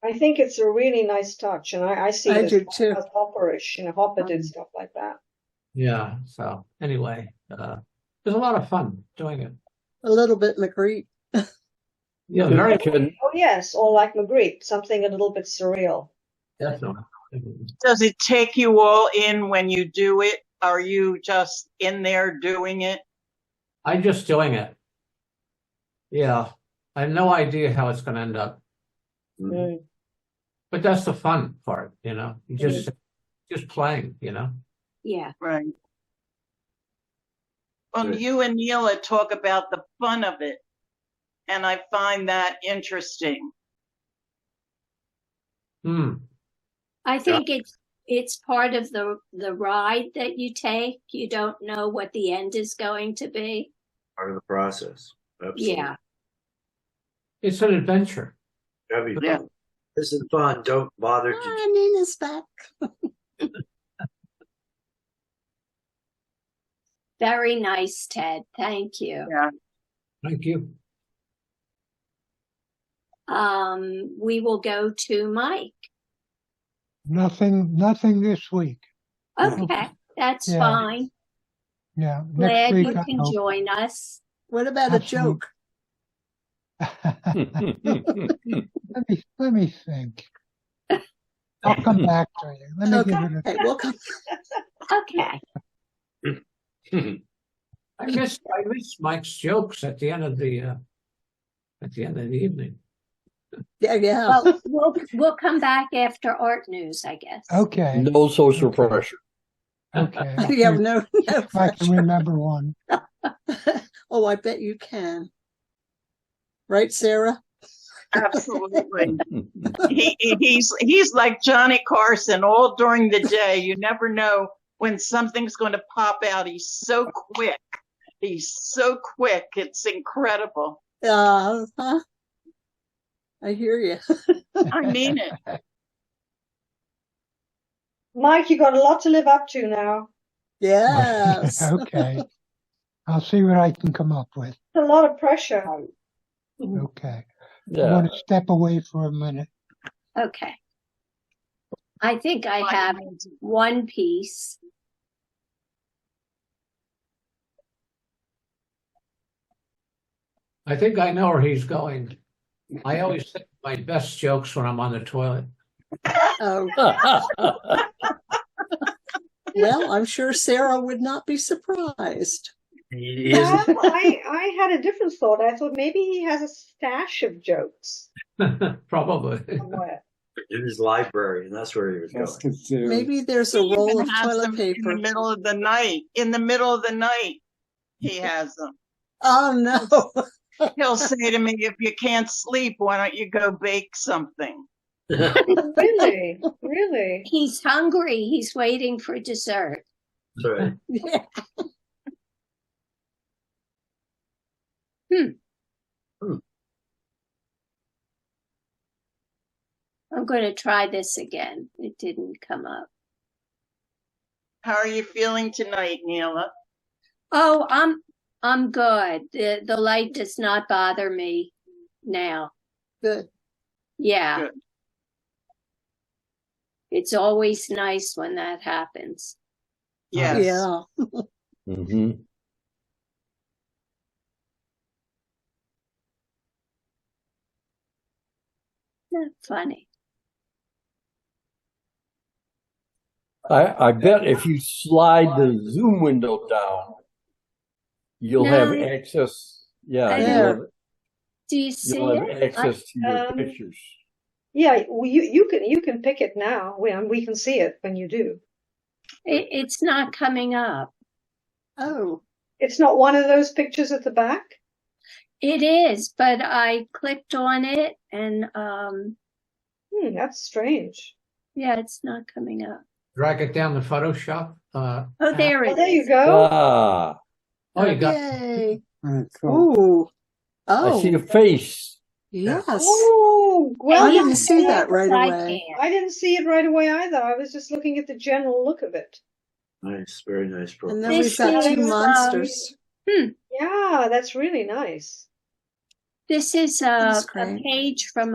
I think it's a really nice touch, and I see it do too. as Hopperish. Hopper did stuff like that. Yeah. So anyway, it was a lot of fun doing it. A little bit Magritte. Yeah, very Oh yes, or like Magritte, something a little bit surreal. definitely. Does it take you all in when you do it? Are you just in there doing it? I'm just doing it. Yeah. I have no idea how it's going to end up. But that's the fun part, You just playing, Yeah. Right. Well, you and Neela talk about the fun of it, and I find that interesting. I think it's part of the ride that you take. You don't know what the end is going to be. Part of the process. Absolutely. Yeah. It's an adventure. Yeah. This is fun. Don't bother to. Nina's back. Very nice, Ted. Thank you. Yeah. Thank you. We will go to Mike. Nothing this week. Okay, that's Yeah. fine. Yeah. Glad Next week. you can join us. What about a joke? Let me think. I'll come back to you. Let me give it Okay, we'll come. Okay. I miss Mike's jokes at the end of the evening. Yeah. Well, we'll come back after art news, I guess. Okay. No social pressure. Okay. Yeah, no If I can remember one. Oh, I bet you can. Right, Sarah? Absolutely. He's like Johnny Carson all during the day. You never know when something's going to pop out. He's so quick. It's incredible. I hear you. I mean it. Mike, you got a lot to live up to now. Yes. Okay. I'll see what I can come up with. A lot of pressure. Okay. Yeah. I want to step away for a minute. Okay. I think I have one piece. I think I know where he's going. I always think my best jokes when I'm on the toilet. Oh. Well, I'm sure Sarah would not be surprised. I had a different thought. I thought maybe he has a stash of jokes. Probably. Somewhere. In his library, and that's where he was going. Maybe there's a roll of toilet paper. In the middle of the night. In the middle of the night, he has them. Oh, no. He'll say to me, if you can't sleep, why don't you go bake something? Really? Really? He's hungry. He's waiting for dessert. That's right. Yeah. I'm going to try this again. It didn't come up. How are you feeling tonight, Neela? Oh, I'm good. The light does not bother me now. Good. Yeah. Good. It's always nice when that happens. Yes. Yeah. Mm-hmm. Funny. I bet if you slide the Zoom window down, you'll have No. access. Yeah, I you'll There. have, Do you see you'll have it? access to your pictures. Yeah, well, you can pick it now. We can see it when you do. It's not coming up. Oh. It's not one of those pictures at the back? It is, but I clicked on it and That's strange. yeah, it's not coming up. Drag it down to Photoshop. Oh, there Oh, it there you is. go. Ah, Oh, you got Yay. Cool. Ooh. I see Oh, the face. yes. Oh, well, I didn't see that right I away. can. I didn't see it right away either. I was just looking at the general look of it. Nice, very nice profile. And then This we've got two is, monsters. Yeah, that's really nice. This is That's a great. page from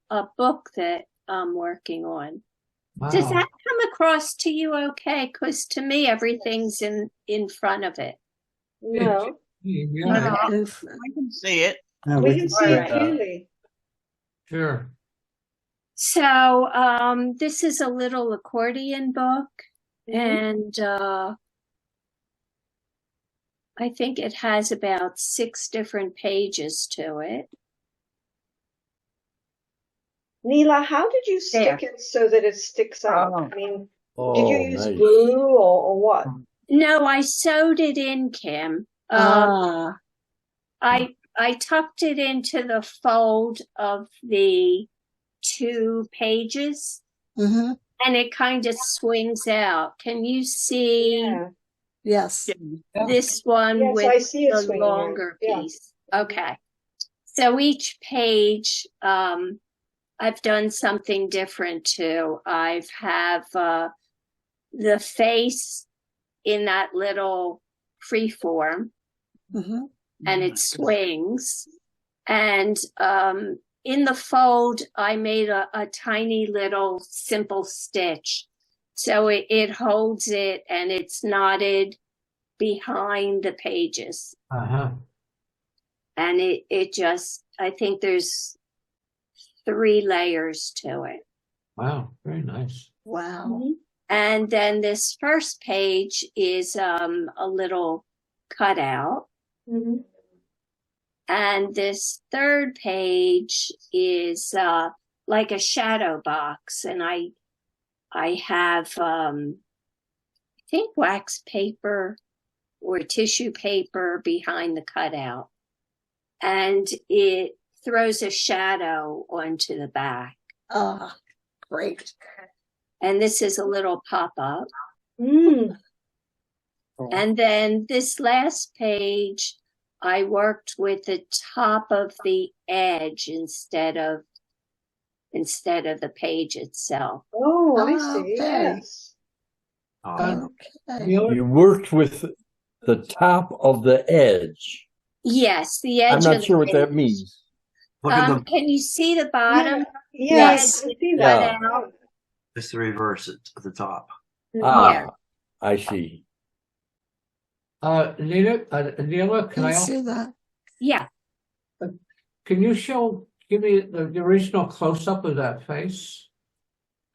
a book that I'm working on. wow. Does that come across to you okay? Because to me, everything's in front of it. No, Yeah, And I can see it. Yeah, we can see it that. clearly. sure. So this is a little accordion book, Mhm. and I think it has about 6 different pages to it. Neela, how did you stick There. it so that it sticks out? Oh. I mean, did Oh, you use nice. glue or what? No, I sewed it in, Kim. ah, I tucked it into the fold of the 2 pages, mm-hmm. and it kind of swings out. Can you see Yeah. Yes. this one Yes, with I see it the swinging out. longer Yeah. piece? Okay. So each page, I've done something different too. I've have the face in that little free form, Mm-hmm. and it swings. And in the fold, I made a tiny little simple stitch. So it holds it and it's knotted behind the pages. Uh-huh. And it just, I think there's 3 layers to it. Wow, very nice. Wow. And then this first page is a little cutout. Mhm. And this third page is like a shadow box. And I have, I think, wax paper or tissue paper behind the cutout. And it throws a shadow onto the back. Ah, great. And this is a little pop-up. Mm. And then this last page, I worked with the top of the edge instead of the page itself. Oh, I Oh, see. okay. Yes. Oh, Okay. You worked with the top of the edge. Yes, the edge. I'm of not the sure what that page. means. look at the Can you see the bottom? Yes, Yeah, I see yeah. that. Out. just the reverse it at the top. Ah, I see. Neela, can Can I you also, see that? Yeah. can you give me the original close-up of that face?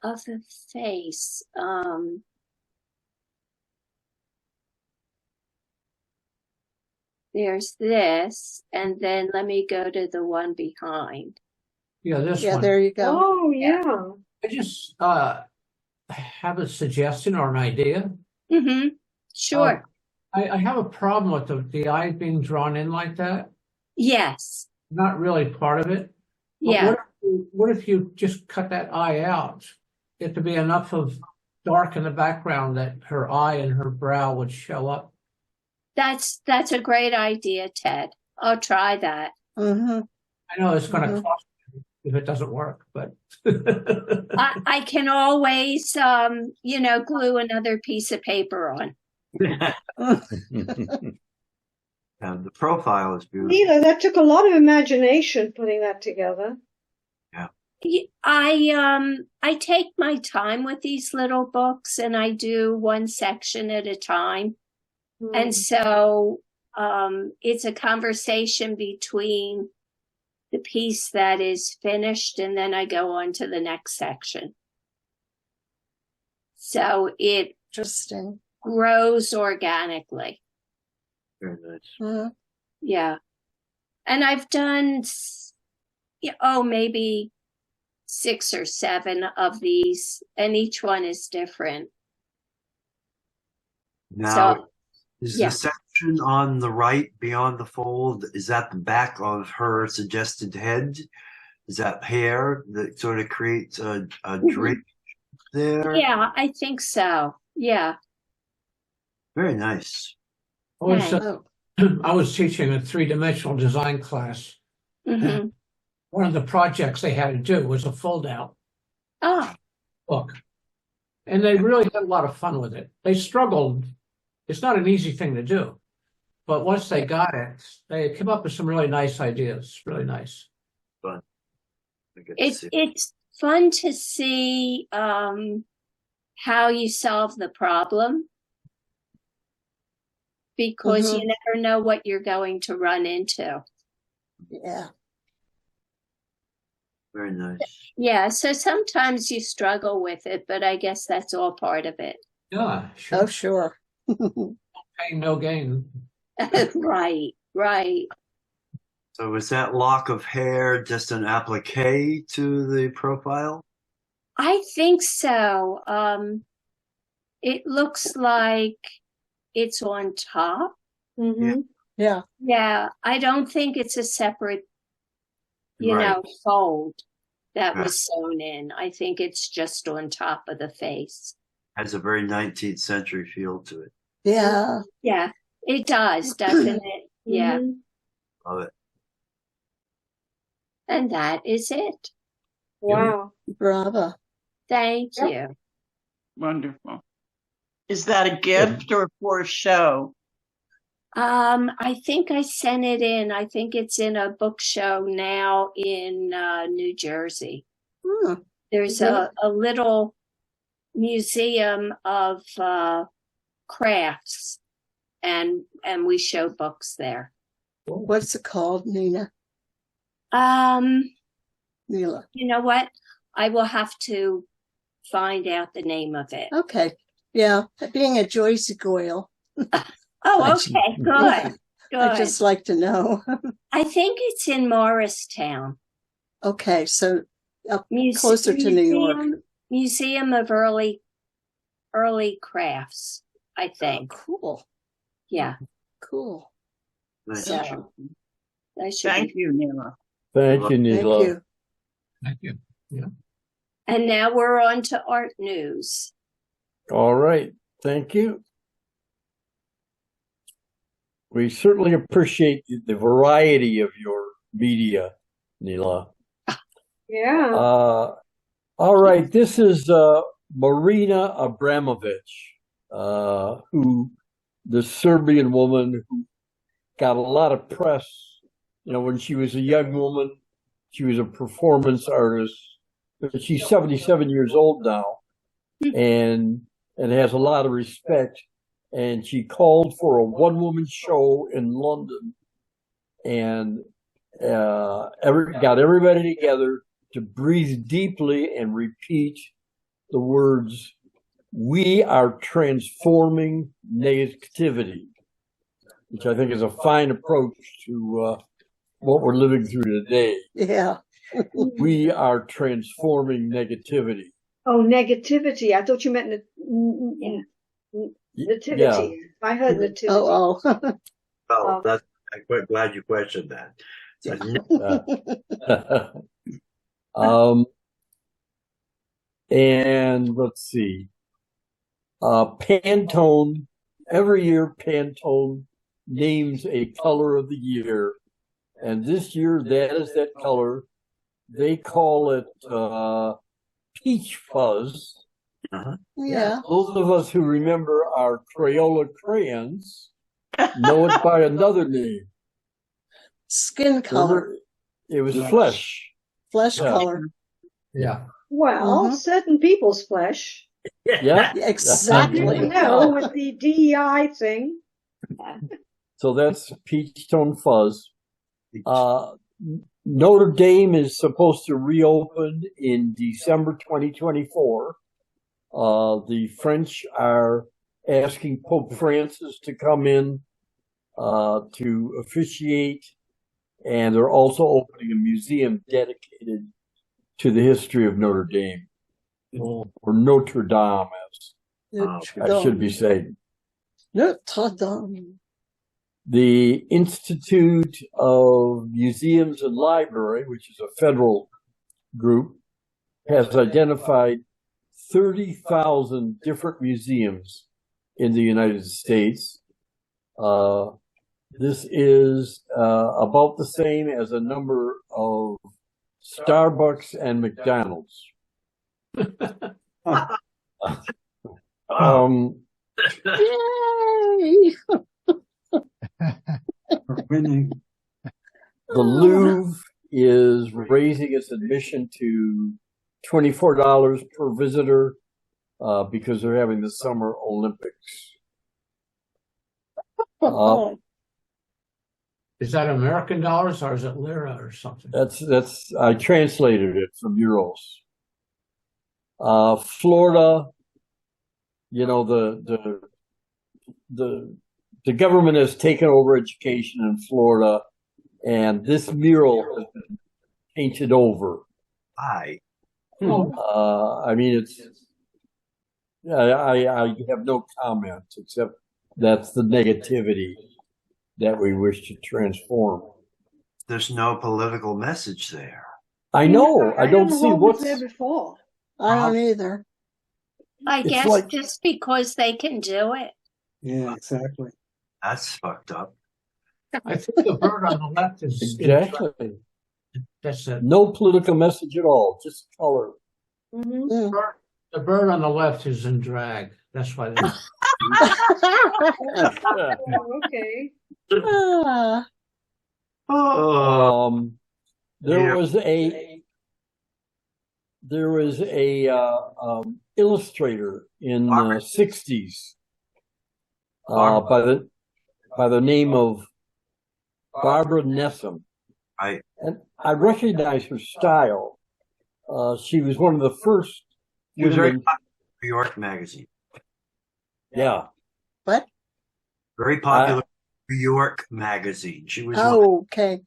Of the face. There's this, and then let me go to the one behind. Yeah, this Yeah, one. there you go. Oh, yeah. I just have a suggestion or an idea. Mm-hmm. Sure. I have a problem with the eye being drawn in like that. Yes. Not really part of it. But Yeah. what if you just cut that eye out? It could be enough of dark in the background that her eye and her brow would show up. That's a great idea, Ted. I'll try that. Mm-hmm. I know it's going to Mhm. cost you if it doesn't work, but I can always, glue another piece of paper on. And the profile is beautiful. Neela, that took a lot of imagination putting that together. I take my time with these little books, and I do one section at a time. And so it's a conversation between the piece that is finished, and then I go on to the next section. So it Interesting. grows organically. Very nice. Yeah. And I've done, maybe 6 or 7 of these, and each one is different. Now, is yeah. the section on the right beyond the fold, is that the back of her suggested head? Is that hair that sort of creates a drape there? Yeah, I think so. Yeah. Very nice. I was teaching a 3-dimensional design class. Mm-hmm. One of the projects they had to do was a fold-out book. And they really had a lot of fun with it. They struggled. It's not an easy thing to do. But once they got it, they came up with some really nice ideas. Really nice. Fun. It's fun to see how you solve the problem, because you never know what you're going to run into. Yeah. Very nice. Yeah, so sometimes you struggle with it, but I guess that's all part of it. Yeah, sure. Oh, sure. No pain, no gain. Right. So was that lock of hair just an applique to the profile? I think so. It looks like it's on top. Mm-hmm. Yeah. Yeah, I don't think it's a separate, fold that was sewn in. I think it's just on top of the face. Has a very 19th century feel to it. Yeah. Yeah, it does, definitely. Yeah. Love it. And that is it. Wow. Bravo. Thank you. Wonderful. Is that a gift or for a show? I think I sent it in. I think it's in a book show now in New Jersey. There's a little museum of crafts, and we show books there. What's it called, Nina? Neela. You know what? I will have to find out the name of it. Okay. Yeah. Being a Joyce Goyle. Oh, okay. Good. I just like to know. I think it's in Morristown. Okay. So up closer to New York. Museum of Early Crafts, I think. Oh, cool. Yeah. Cool. Nice. So, Thank you, Neela. Thank you, Neela. Thank you. Thank you. Yeah. And now we're on to art news. All right. Thank you. We certainly appreciate the variety of your media, Neela. Yeah. All right. This is Marina Abramovich, who the Serbian woman who got a lot of press. When she was a young woman, she was a performance artist. But she's 77 years old now, and has a lot of respect. And she called for a one-woman show in London, and got everybody together to breathe deeply and repeat the words, "We are transforming negativity," which I think is a fine approach to what we're living through today. Yeah. We are transforming negativity. Oh, negativity. I thought you meant nativity. Yeah. I heard nativity. Oh. Oh, I'm quite glad you questioned that. And let's see. Pantone, every year Pantone names a color of the year. And this year, that is that color. They call it peach fuzz. Yeah. Those of us who remember our Crayola crayons know it by another name. Skin color. It was flesh. Flesh color. Yeah. Well, certain people's flesh. Yeah, Exactly. You know, with the DEI thing. So that's Peach Tone Fuzz. Notre Dame is supposed to reopen in December 2024. The French are asking Pope Francis to come in to officiate, and they're also opening a museum dedicated to the history of Notre Dame, or Notre Dame, as I should be saying. Notre Dame. The Institute of Museums and Library, which is a federal group, has identified 30,000 different museums in the United States. This is about the same as a number of Starbucks and McDonald's. Yay! We're winning. The Louvre is raising its admission to $24 per visitor because they're having the Summer Olympics. Is that American dollars or is it lira or something? That's I translated it from euros. Florida, you know, the government has taken over education in Florida, and this mural has been painted over. I mean, I have no comment except that's the negativity that we wish to transform. There's no political message there. I know. I don't see what's there before. I don't either. I guess just because they can do it. Yeah, exactly. That's fucked up. I think the bird on the left is exactly. That's it. No political message at all, just color. Mm-hmm. The bird on the left is in drag. That's why. Okay. There was a illustrator in the 60s by the name of Barbara Nessum. And I recognize her style. She was one of the first women. Very women. New York Magazine. Yeah. What? Very popular New York Magazine. She was okay.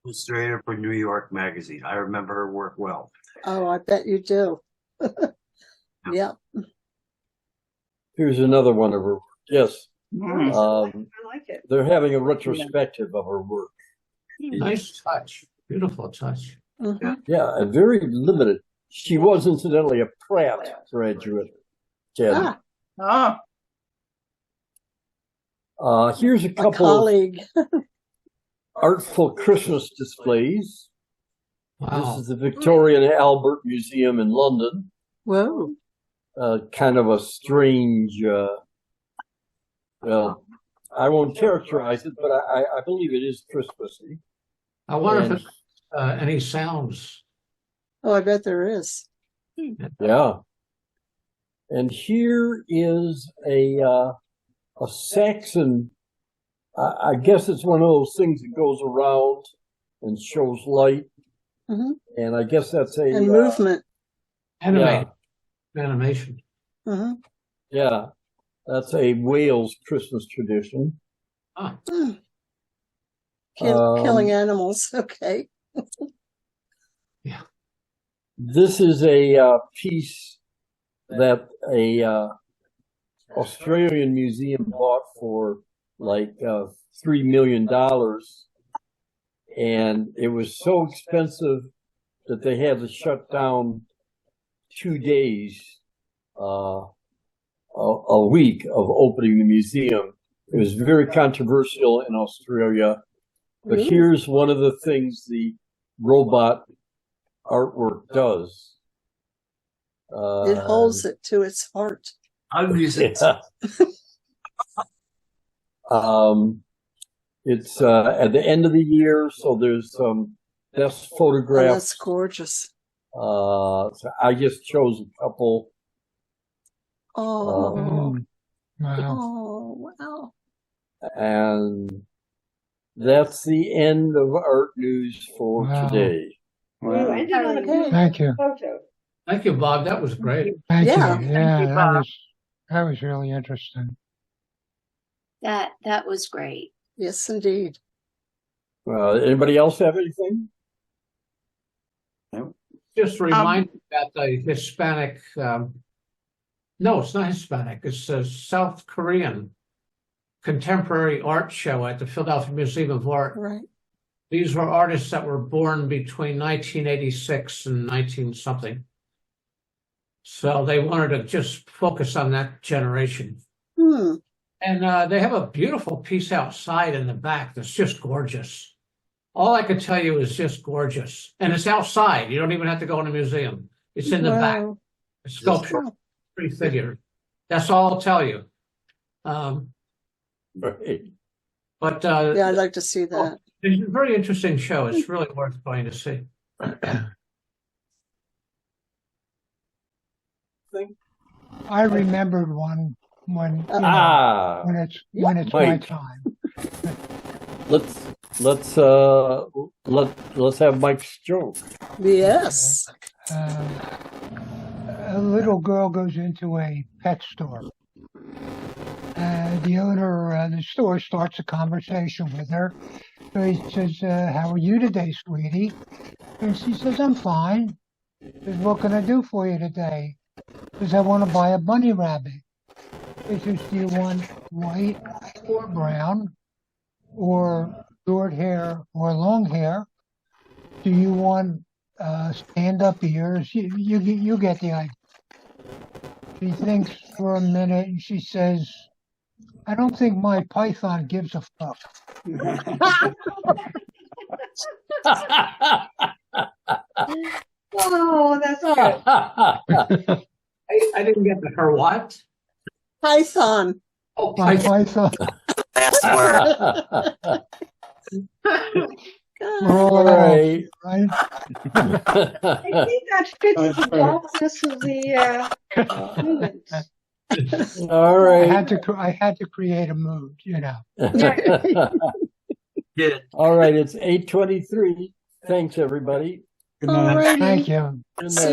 Illustrator for New York Magazine. I remember her work well. Oh, I bet you do. Yeah. Here's another one of her work. Yes. I like it. They're having a retrospective of her work. Nice touch. Beautiful touch. Mm-hmm. Yeah, and very limited. She was incidentally a Pratt graduate. Jen. Here's a couple of artful Christmas displays. Wow. This is the Victoria and Albert Museum in London. Whoa. Kind of a strange, well, I won't characterize it, but I believe it is Christmassy. I wonder if it's any sounds. Oh, I bet there is. Yeah. And here is a Saxon, I guess it's one of those things that goes around and shows light. Mm-hmm. And I guess that's and movement. Animation. Mm-hmm. Yeah. That's a Wales Christmas tradition. Killing animals. Okay. Yeah. This is a piece that a Australian museum bought for like $3 million, and it was so expensive that they had to shut down 2 days a week of opening the museum. It was very controversial in Australia, but here's one of the things the robot artwork does. It holds it to its heart. Yeah. It's at the end of the year, so there's some best photographs. That's gorgeous. So I just chose a couple. Oh, Wow. oh, wow. And that's the end of art news for Wow. today. You ended on a good Thank you. photo. Thank you, Bob. That was great. Thank Yeah. you. Thank Yeah, you, Bob. that was really interesting. That was great. Yes, indeed. Anybody else have anything? Just remind me about the Hispanic, no, it's not Hispanic, it's a South Korean contemporary art show at the Philadelphia Museum of Art. Right. These were artists that were born between 1986 and 19 something. So they wanted to just focus on that generation. And they have a beautiful piece outside in the back that's just gorgeous. All I could tell you is just gorgeous. And it's outside. You don't even have to go in a museum. It's in the back. Wow. A sculpture, three figures. That's all I'll tell you. Right. But Yeah, I'd like to see that. it's a very interesting show. It's really worth going to see. I remembered one when you know, Ah, when it's my Mike. time. let's have Mike's joke. Yes. A little girl goes into a pet store. The owner of the store starts a conversation with her. So he says, "How are you today, sweetie?" And she says, "I'm fine." He says, "What can I do for you today?" She says, "I want to buy a bunny rabbit." He says, "Do you want white or brown, or short hair or long hair? Do you want stand-up ears?" You get the idea. She thinks for a minute and she says, "I don't think my python gives a fuck." Oh, that's good. I didn't get the her what? Python. Oh, My python. We're all All right. right? I think that fits the darkness of the movement. All right. I had to create a mood, you know. Yeah. All right. It's 8:23. Thanks, everybody. Good night. Alrighty. Thank you. Good See night.